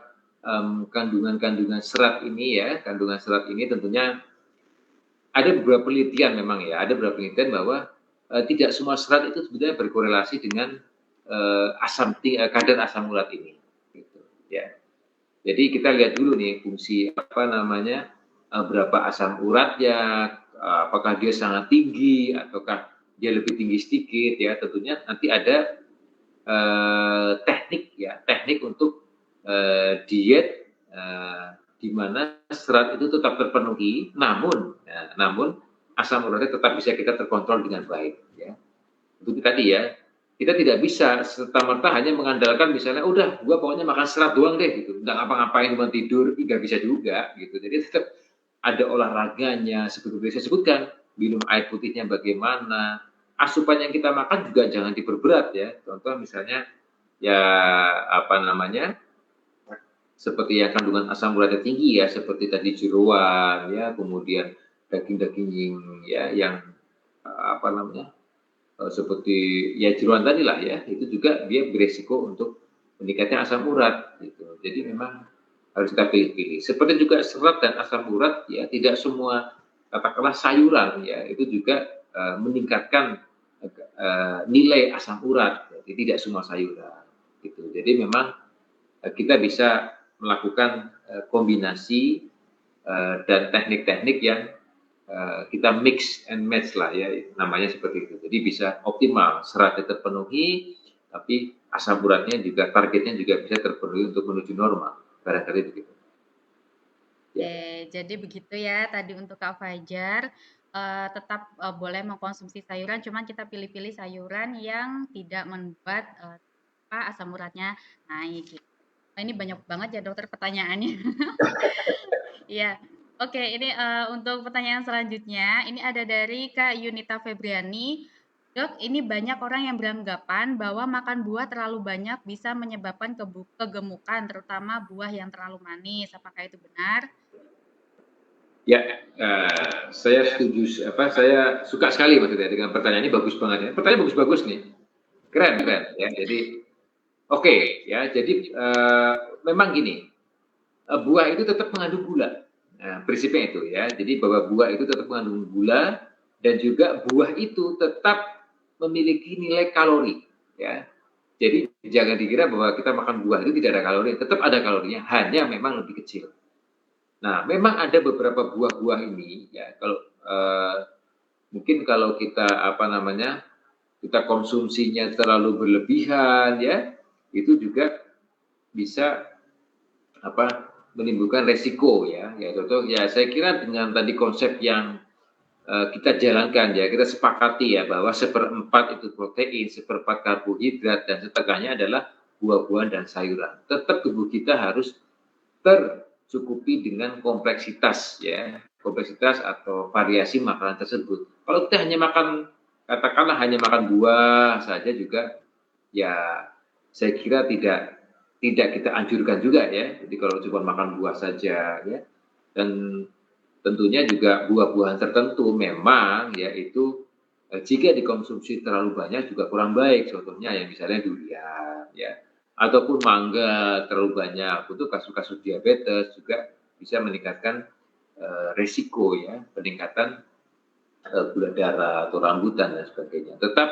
kandungan-kandungan serat ini ya, kandungan serat ini tentunya ada beberapa penelitian memang ya, ada beberapa penelitian bahwa tidak semua serat itu sebenarnya berkorelasi dengan kadar asam urat ini. Gitu, ya. Jadi kita lihat dulu nih fungsi berapa asam uratnya, apakah dia sangat tinggi ataukah dia lebih tinggi sedikit ya. Tentunya nanti ada teknik untuk diet di mana serat itu tetap terpenuhi, namun asam uratnya tetap bisa kita terkontrol dengan baik. Ya. Itu tadi ya, kita tidak bisa serta-merta hanya mengandalkan misalnya, udah gua pokoknya makan serat doang deh gitu, nggak ngapa-ngapain cuma tidur, nggak bisa juga gitu. Jadi tetap ada olahraganya, seperti saya sebutkan, minum air putihnya bagaimana, asupan yang kita makan juga jangan diperberat ya. Contoh misalnya ya seperti yang kandungan asam uratnya tinggi ya, seperti tadi jeroan ya, kemudian daging-daging ya yang seperti ya jeroan tadi lah ya, itu juga dia beresiko untuk meningkatnya asam urat gitu. Jadi memang harus kita pilih-pilih. Seperti juga serat dan asam urat ya, tidak semua katakanlah sayuran ya itu juga meningkatkan nilai asam urat. Jadi tidak semua sayuran gitu. Jadi memang kita bisa melakukan kombinasi dan teknik-teknik yang kita mix and match lah ya, namanya seperti itu. Jadi bisa optimal, seratnya terpenuhi, tapi asam uratnya juga, targetnya juga bisa terpenuhi untuk menuju normal. Barangkali begitu. Oke, jadi begitu ya tadi untuk Kak Fajar. Tetap boleh mengkonsumsi sayuran, cuman kita pilih-pilih sayuran yang tidak membuat asam uratnya naik gitu. Nah, ini banyak banget ya dokter pertanyaannya. Iya. Oke, ini untuk pertanyaan selanjutnya, ini ada dari Kak Yunita Febriani. Dok, ini banyak orang yang beranggapan bahwa makan buah terlalu banyak bisa menyebabkan kegemukan, terutama buah yang terlalu manis. Apakah itu benar? Ya, saya setuju. Saya suka sekali maksudnya dengan pertanyaan ini, bagus banget ya. Pertanyaan bagus-bagus nih, keren ya. Jadi oke, ya. Jadi memang gini, buah itu tetap mengandung gula. Nah, prinsipnya itu ya. Jadi bahwa buah itu tetap mengandung gula dan juga buah itu tetap memiliki nilai kalori. Ya. Jadi jangan dikira bahwa kita makan buah itu tidak ada kalori. Tetap ada kalorinya, hanya memang lebih kecil. Nah, memang ada beberapa buah-buah ini ya. Kalau mungkin kalau kita kita konsumsinya terlalu berlebihan ya, itu juga bisa menimbulkan resiko ya. Ya contoh ya, saya kira dengan tadi konsep yang kita jalankan ya, kita sepakati ya bahwa 1/4 itu protein, 1/4 karbohidrat, dan setengahnya adalah buah-buahan dan sayuran. Tetap tubuh kita harus tercukupi dengan kompleksitas ya, kompleksitas atau variasi makanan tersebut. Kalau kita hanya katakanlah hanya makan buah saja juga ya, saya kira tidak kita anjurkan juga ya. Jadi kalau cuma makan buah saja ya, dan tentunya juga buah-buahan tertentu memang ya itu jika dikonsumsi terlalu banyak juga kurang baik. Contohnya ya misalnya durian ya, ataupun mangga terlalu banyak, itu kasus-kasus diabetes juga bisa meningkatkan resiko ya, peningkatan gula darah atau rambutan dan sebagainya. Tetap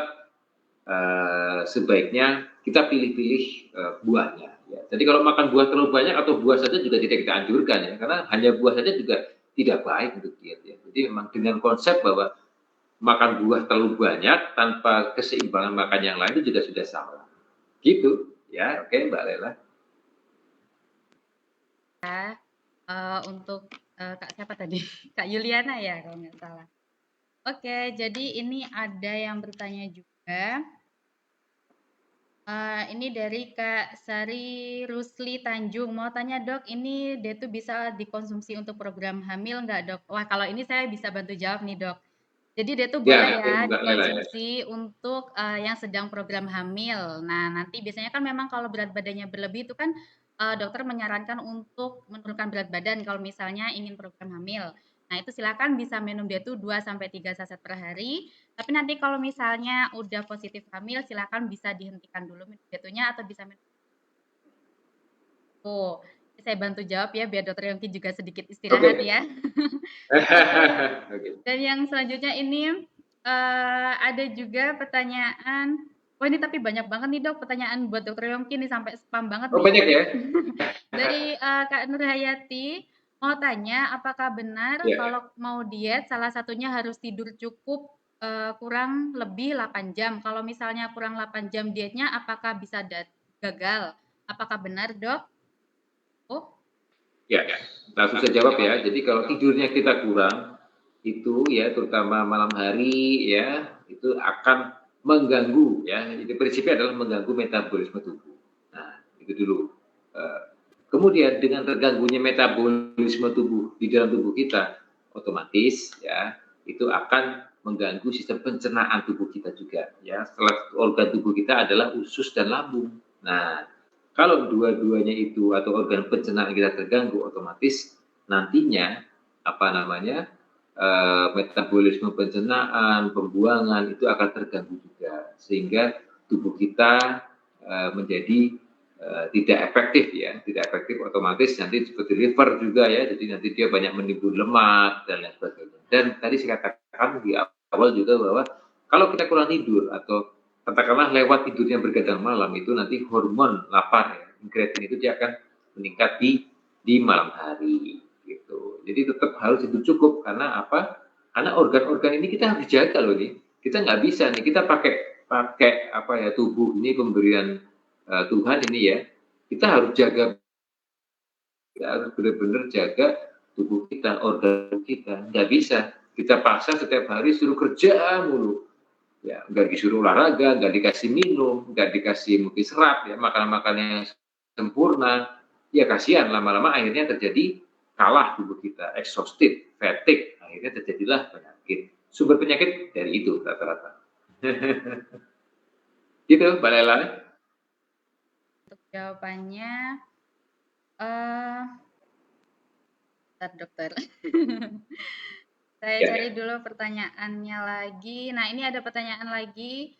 sebaiknya kita pilih-pilih buahnya. Ya. Jadi kalau makan buah terlalu banyak atau buah saja juga tidak kita anjurkan ya, karena hanya buah saja juga tidak baik untuk diet ya. Jadi memang dengan konsep bahwa makan buah terlalu banyak tanpa keseimbangan makan yang lain itu juga sudah salah. Gitu ya, oke Mbak Lela. Untuk Kak siapa tadi? Kak Yuliana ya kalau nggak salah. Oke, jadi ini ada yang bertanya juga. Ini dari Kak Sari Rusli Tanjung. Mau tanya dok, ini dia tuh bisa dikonsumsi untuk program hamil nggak dok? Wah kalau ini saya bisa bantu jawab nih dok. Jadi dia tuh boleh ya dikonsumsi untuk yang sedang program hamil. Nah nanti biasanya kan memang kalau berat badannya berlebih itu kan dokter menyarankan untuk menurunkan berat badan kalau misalnya ingin program hamil. Nah itu silakan bisa minum dia tuh 2-3 saset per hari. Tapi nanti kalau misalnya udah positif hamil, silakan bisa dihentikan dulu minum dia tuhnya atau bisa minum. Tuh. saya bantu jawab ya biar Dokter Yongki juga sedikit istirahat ya. Oke. Dan yang selanjutnya ini ada juga pertanyaan. Wah ini tapi banyak banget nih Dok pertanyaan buat Dokter Yongki nih sampai spam banget Oh nih. banyak ya? Dari Kak Nurhayati mau tanya apakah benar Ya. kalau mau diet salah satunya harus tidur cukup kurang lebih 8 jam. Kalau misalnya kurang 8 jam dietnya apakah bisa gagal? Apakah benar Dok? Oh Ya, langsung saya jawab ya. Jadi kalau tidurnya kita kurang, itu ya terutama malam hari ya, itu akan mengganggu ya. Itu prinsipnya adalah mengganggu metabolisme tubuh. Nah, itu dulu. Kemudian dengan terganggunya metabolisme tubuh di dalam tubuh kita, otomatis ya itu akan mengganggu sistem pencernaan tubuh kita juga ya. Setelah organ tubuh kita adalah usus dan lambung. Nah, kalau dua-duanya itu atau organ pencernaan kita terganggu, otomatis nantinya metabolisme pencernaan, pembuangan itu akan terganggu juga, sehingga tubuh kita menjadi tidak efektif ya, tidak efektif, otomatis nanti seperti liver juga ya, jadi nanti dia banyak menimbun lemak dan lain sebagainya. Dan tadi saya katakan di awal juga bahwa kalau kita kurang tidur atau katakanlah lewat tidurnya bergadang malam, itu nanti hormon lapar ya, incretin itu dia akan meningkat di malam hari gitu. Jadi tetap harus tidur cukup, karena apa? Karena organ-organ ini kita harus jaga loh nih. Kita nggak bisa nih kita pakai apa ya, tubuh ini pemberian Tuhan ini ya. Kita harus jaga, kita harus benar-benar jaga tubuh kita, organ kita. Nggak bisa kita paksa setiap hari suruh kerja mulu. Ya, nggak disuruh olahraga, nggak dikasih minum, nggak dikasih mungkin serat, ya makanan-makanan yang sempurna, ya kasihan lama-lama akhirnya terjadi kalah tubuh kita, exhausted, fatigue, akhirnya terjadilah penyakit. Sumber penyakit dari itu rata-rata. Gitu, Mbak Lela. untuk jawabannya, bentar dokter. Saya cari dulu pertanyaannya lagi. Nah, ini ada pertanyaan lagi.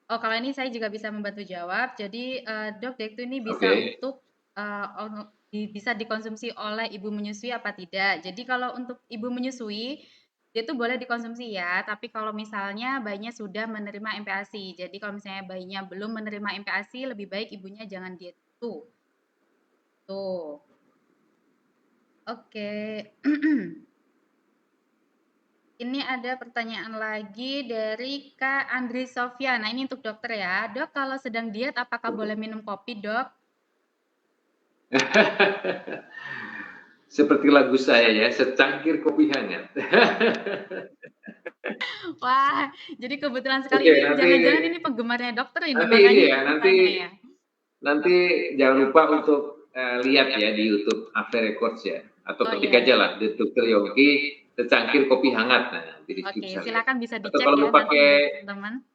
Kalau ini saya juga bisa membantu jawab. Jadi, Dok, itu ini bisa untuk bisa dikonsumsi oleh ibu menyusui apa tidak? Jadi kalau untuk ibu menyusui dia tuh boleh dikonsumsi ya. Tapi kalau misalnya bayinya sudah menerima MPASI, jadi kalau misalnya bayinya belum menerima MPASI, lebih baik ibunya jangan diet tuh. Oke. Ini ada pertanyaan lagi dari Kak Andri Sofia. Nah, ini untuk dokter ya. Dok, kalau sedang diet apakah boleh minum kopi, Dok? Seperti lagu saya ya, secangkir kopi hangat. Wah, jadi kebetulan sekali jangan-jangan ini penggemarnya dokter ini. Nanti ini ya, nanti jangan lupa untuk lihat ya di YouTube After Records ya, atau ketik aja lah Dokter Yongki secangkir kopi hangat. Nah, oke, silakan bisa dicek kalau ya mau pakai teman-teman.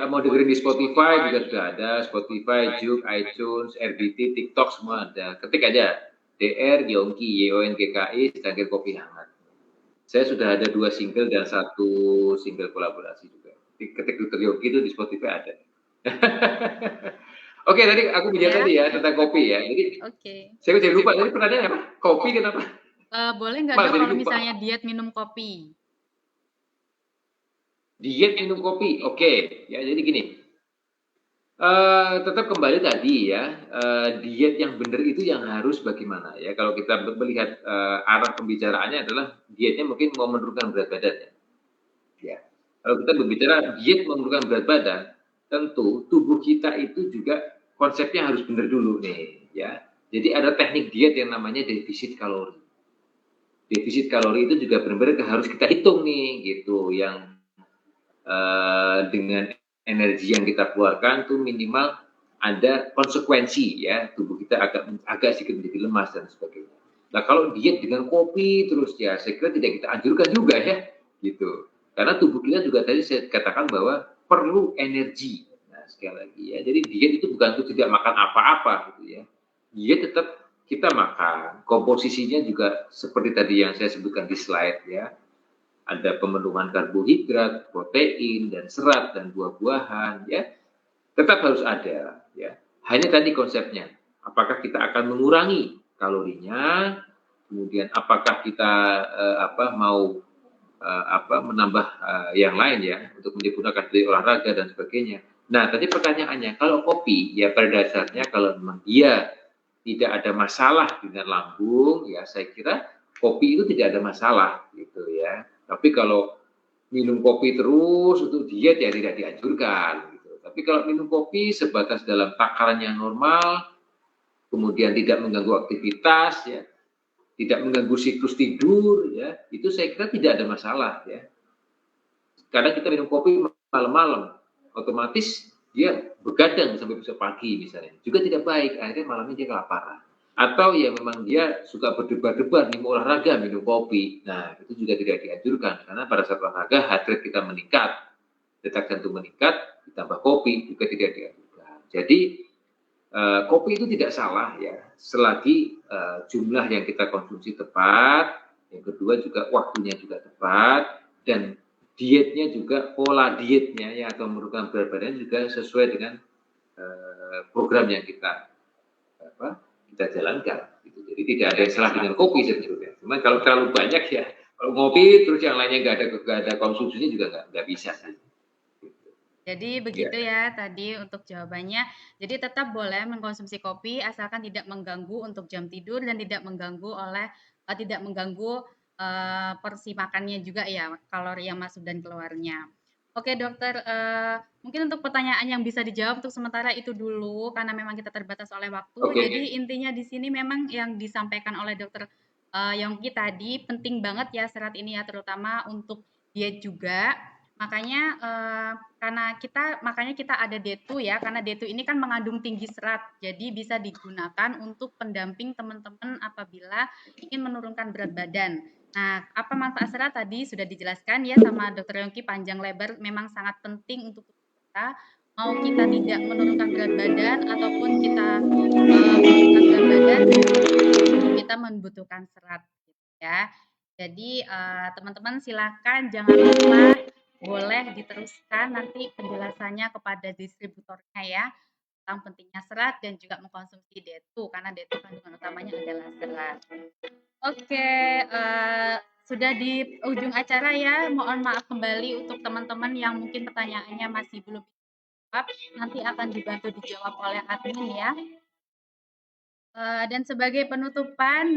Mau dengerin di Spotify juga sudah ada, Spotify, Juk, iTunes, RBT, TikTok semua ada. Ketik aja DR Yongki, YONGKI secangkir kopi hangat. Saya sudah ada 2 single dan 1 single kolaborasi juga. Ketik Dokter Yongki itu di Spotify ada. Oke, tadi aku bicara tadi ya tentang kopi ya. Jadi saya jadi lupa tadi pertanyaannya apa? Kopi kenapa? Boleh nggak Dok kalau misalnya diet minum kopi? Diet minum kopi, oke. Ya, jadi gini. Tetap kembali tadi ya, diet yang benar itu yang harus bagaimana ya. Kalau kita melihat arah pembicaraannya adalah dietnya mungkin mau menurunkan berat badan ya. Ya. Kalau kita berbicara diet menurunkan berat badan, tentu tubuh kita itu juga konsepnya harus benar dulu nih ya. Jadi ada teknik diet yang namanya defisit kalori. Defisit kalori itu juga benar-benar harus kita hitung nih gitu, yang dengan energi yang kita keluarkan tuh minimal ada konsekuensi ya, tubuh kita agak sedikit menjadi lemas dan sebagainya. Nah kalau diet dengan kopi terus ya saya kira tidak kita anjurkan juga ya gitu, karena tubuh kita juga tadi saya katakan bahwa perlu energi. Nah sekali lagi ya, jadi diet itu bukan untuk tidak makan apa-apa gitu ya. Diet tetap kita makan, komposisinya juga seperti tadi yang saya sebutkan di slide ya. Ada pemenuhan karbohidrat, protein, dan serat, dan buah-buahan ya. Tetap harus ada ya. Hanya tadi konsepnya, apakah kita akan mengurangi kalorinya, kemudian apakah kita mau menambah yang lain ya untuk menyempurnakan dari olahraga dan sebagainya. Nah, tadi pertanyaannya, kalau kopi ya pada dasarnya kalau memang dia tidak ada masalah dengan lambung, ya saya kira kopi itu tidak ada masalah gitu ya. Tapi kalau minum kopi terus untuk diet ya tidak dianjurkan gitu. Tapi kalau minum kopi sebatas dalam takaran yang normal, kemudian tidak mengganggu aktivitas ya, tidak mengganggu siklus tidur ya, itu saya kira tidak ada masalah ya. Kadang kita minum kopi malam-malam, otomatis dia begadang sampai besok pagi misalnya, juga tidak baik, akhirnya malamnya dia kelaparan. Atau ya memang dia suka berdebar-debar nih mau olahraga minum kopi, nah itu juga tidak dianjurkan karena pada saat olahraga heart rate kita meningkat, detak jantung meningkat, ditambah kopi juga tidak dianjurkan. Jadi kopi itu tidak salah ya, selagi jumlah yang kita konsumsi tepat, yang kedua juga waktunya juga tepat, dan dietnya juga, pola dietnya ya atau menurunkan berat badan juga sesuai dengan program yang kita jalankan. Gitu. Jadi tidak ada yang salah dengan kopi sebetulnya. Cuma kalau terlalu banyak ya, kalau ngopi terus yang lainnya nggak ada konsumsinya juga nggak bisa. Jadi begitu ya tadi untuk jawabannya. Jadi tetap boleh mengkonsumsi kopi asalkan tidak mengganggu untuk jam tidur dan tidak mengganggu porsi makannya juga ya, kalori yang masuk dan keluarnya. Oke dokter, mungkin untuk pertanyaan yang bisa dijawab untuk sementara itu dulu karena memang kita terbatas oleh waktu. Oke. Jadi intinya di sini memang yang disampaikan oleh dokter Yongki tadi penting banget ya serat ini ya, terutama untuk diet juga. Makanya kita ada D2 ya, karena D2 ini kan mengandung tinggi serat, jadi bisa digunakan untuk pendamping teman-teman apabila ingin menurunkan berat badan. Nah, apa manfaat serat tadi sudah dijelaskan ya sama Dr. Yongki panjang lebar, memang sangat penting untuk kita, mau kita tidak menurunkan berat badan ataupun kita menurunkan berat badan, kita membutuhkan serat ya. Jadi teman-teman silakan jangan lupa boleh diteruskan nanti penjelasannya kepada distributornya ya tentang pentingnya serat dan juga mengkonsumsi D2 karena D2 kandungan utamanya adalah serat. Oke, sudah di ujung acara ya. Mohon maaf kembali untuk teman-teman yang mungkin pertanyaannya masih belum dijawab, nanti akan dibantu dijawab oleh admin ya. Dan sebagai penutupan,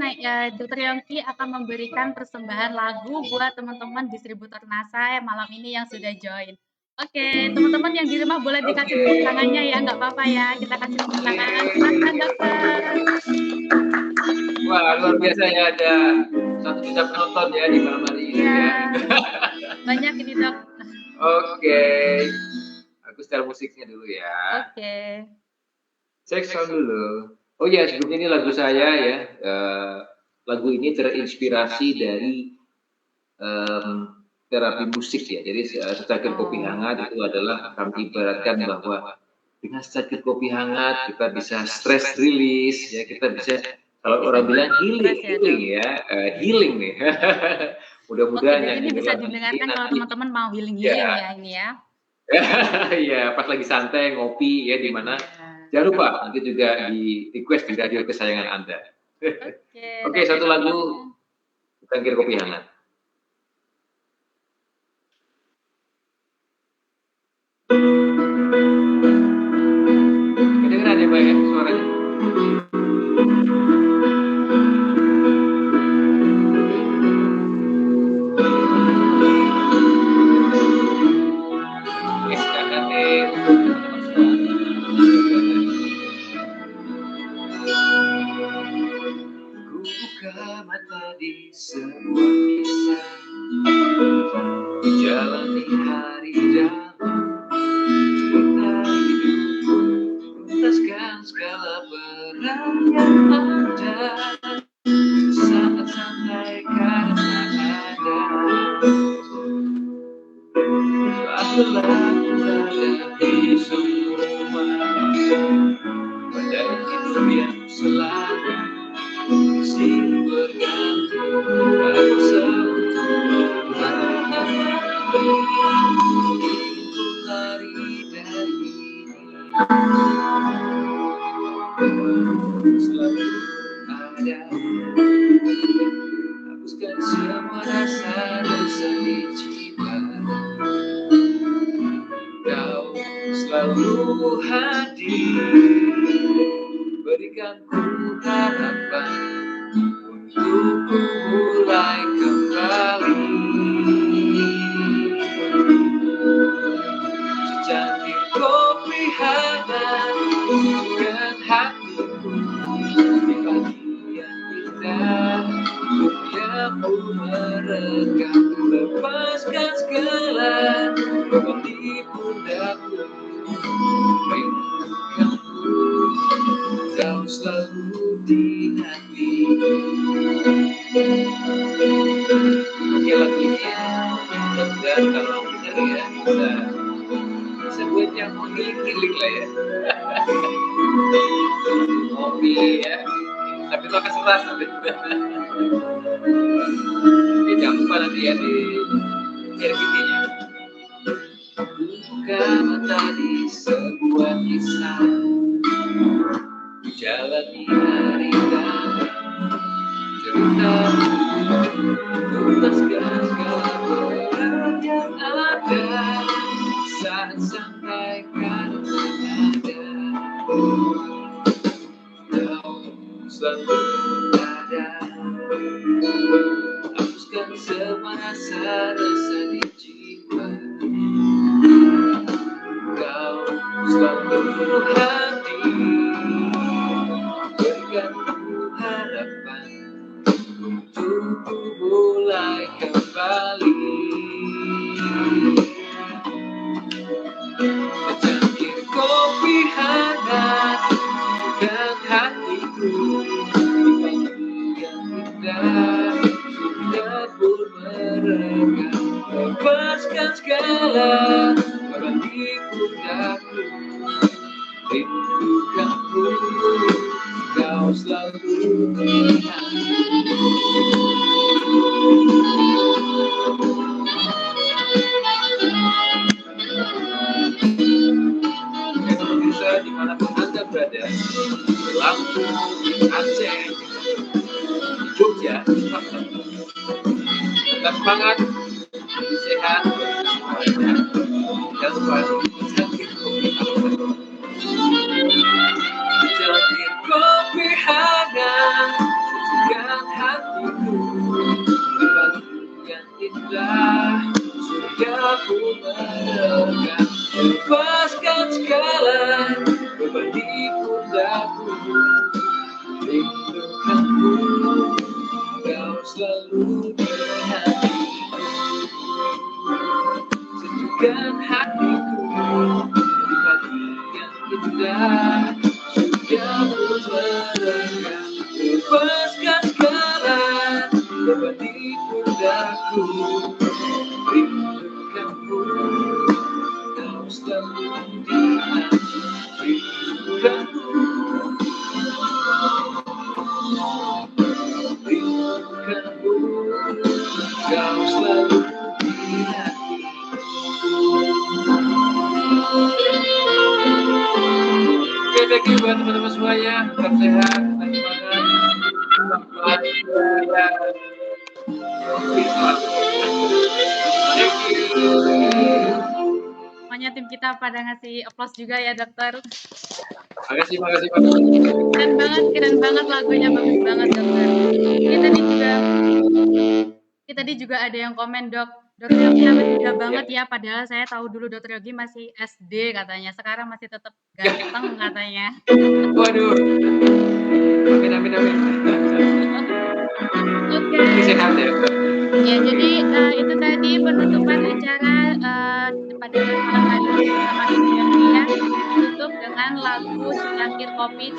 Dr. Yongki akan memberikan persembahan lagu buat teman-teman distributor NASA malam ini yang sudah join. Oke, teman-teman yang di rumah boleh dikasih tepuk tangannya ya, nggak apa-apa ya, kita kasih tepuk tangan. Silakan dokter. Wah, luar biasa ya, ada 1 juta penonton ya di malam hari ini ya. Banyak ini dok. Oke, aku setel musiknya dulu ya. Oke. Cek sound dulu. Oh ya, sebelumnya ini lagu saya ya. Lagu ini terinspirasi dari terapi musik ya. Jadi secangkir kopi hangat itu adalah kami ibaratkan bahwa dengan secangkir kopi hangat kita bisa stress release ya, kita bisa kalau orang bilang healing ya, healing nih. Mudah-mudahan ini bisa didengarkan kalau teman-teman mau healing ya ini ya. Iya, pas lagi santai ngopi ya di mana. Jangan lupa nanti juga di request di radio kesayangan Anda. Oke, satu lagu secangkir kopi hangat. Kedengeran ya Pak ya suaranya? Buka mata di sebuah kisah, jalani hari dalam cerita hidupku, tuntaskan segala peran yang ada, sangat santai karena ada. Selalulah berada di semua pada hidup yang selalu silih berganti, berusaha untuk menghadapi, ingin lari dari ini. selalu hadir, berikan ku harapan untuk ku mulai kembali. Secangkir kopi hangat dengan hatiku di pagi yang indah, surya pun merekam, lepaskan segala beban di pundakku. Rindukanku, kau selalu di hati. Oke, lagu ini mudah-mudahan kalau benar ya bisa buat yang mau healing lah ya. Kopi ya, tapi itu akan serat nanti. Oke, jangan lupa nanti ya di RPT-nya. Buka mata di sebuah kisah, jalani hari dan cerita, tuntaskan segala beban yang ada saat sampai kata ada. Kau selalu ada, hapuskan semua rasa-rasa di jiwa. Kau selalu hadir, berikan ku harapan untuk ku mulai kembali. Secangkir kopi hangat dan hatiku di pagi yang indah, surya pun merekam, lepaskan segala beban di pundakku. Rindukanku, kau selalu di hatiku. Pemirsa dimanapun Anda berada, di Lampung, di Aceh, di Jogja, tetap semangat, sehat, dan selalu secangkir kopi hangat. Secangkir kopi hangat, sucikan hatiku di pagi yang indah, surya pun merekam, lepaskan segala beban di pundakku. Rindukanku, kau selalu di hatiku. Sejukkan hatiku di pagi yang indah, surya pun merekam, lepaskan segala beban di pundakku. Rindukanku, kau selalu di hati. Rindukanku, rindukanku, kau selalu di hati. Oke, thank you buat teman-teman semuanya. Tetap sehat, tetap semangat. Semuanya tim kita pada ngasih applause juga ya dokter. Makasih. Keren banget lagunya, bagus banget dokter. Ini tadi juga ada yang komen, Dokter Yogi namanya muda banget ya, padahal saya tahu dulu Dokter Yogi masih SD katanya, sekarang masih tetap ganteng katanya. Waduh. Amin. Oke. Sehat ya. Ya, jadi itu tadi penutupan acara pada malam hari ini bersama Dokter Yogi ya. Tutup dengan lagu Secangkir Kopi.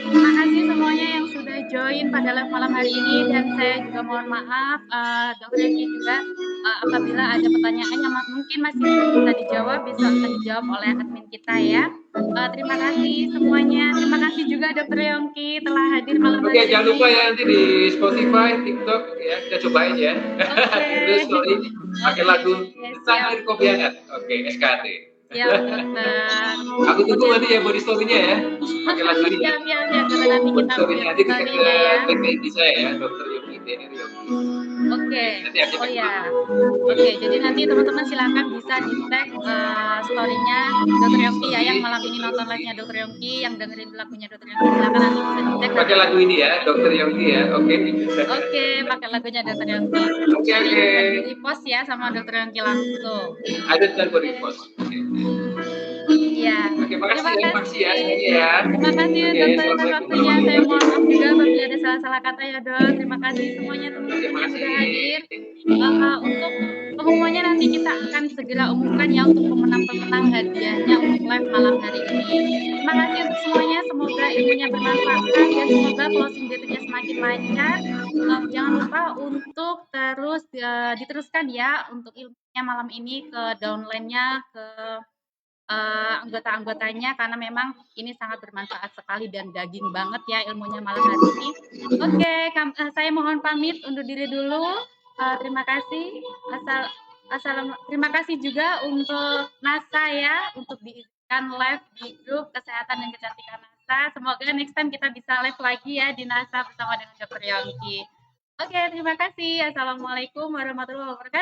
Terima kasih semuanya yang sudah join pada live malam hari ini, dan saya juga mohon maaf Dokter Yogi juga apabila ada pertanyaan yang mungkin masih bisa dijawab, bisa dijawab oleh admin kita ya. Terima kasih semuanya. Terima kasih juga Dokter Yongki telah hadir malam hari ini. Oke, jangan lupa ya nanti di Spotify, TikTok ya, kita cobain ya. Terus story pakai lagu Secangkir Kopi Hangat. Oke, SKT. Ya, dokter. Aku tunggu nanti ya body story-nya ya. Pakai lagu ini. Siap, karena nanti kita story-nya nanti kita story-nya ya. ke IG saya ya, Dokter Yogi Denny Ryogi. Oke. Nanti aja Oh ya. Oke, jadi nanti teman-teman silakan bisa di-tag story-nya Dr. Yongki ya, yang malam ini nonton live-nya Dr. Yongki, yang dengerin lagunya Dr. Yongki, silakan nanti bisa di-tag. Pakai lagu ini ya, Dr. Yongki ya, oke. Oke, pakai lagunya Dr. Yongki. Oke. Bisa di-repost ya sama Dr. Yongki langsung. Ada ntar gue repost. Iya. Oke, makasih ya semuanya ya. Terima kasih Oke, dokter atas assalamualaikum waktunya. Saya mohon maaf juga apabila ada salah-salah kata ya dok. Terima kasih semuanya teman-teman yang sudah hadir. Untuk pengumumannya nanti kita akan segera umumkan ya untuk pemenang-pemenang hadiahnya untuk live malam hari ini. Terima kasih untuk semuanya. Semoga ilmunya bermanfaat dan semoga closing date-nya semakin lancar. Jangan lupa untuk terus diteruskan ya untuk ilmunya malam ini ke downline-nya, ke anggota-anggotanya, karena memang ini sangat bermanfaat sekali dan daging banget ya ilmunya malam hari ini. Oke, saya mohon pamit undur diri dulu. Terima kasih. Terima kasih juga untuk NASA ya untuk diizinkan live di grup kesehatan dan kecantikan NASA. Semoga next time kita bisa live lagi ya di NASA bersama dengan Dr. Yongki. Oke, terima kasih. Assalamualaikum warahmatullahi wabarakatuh.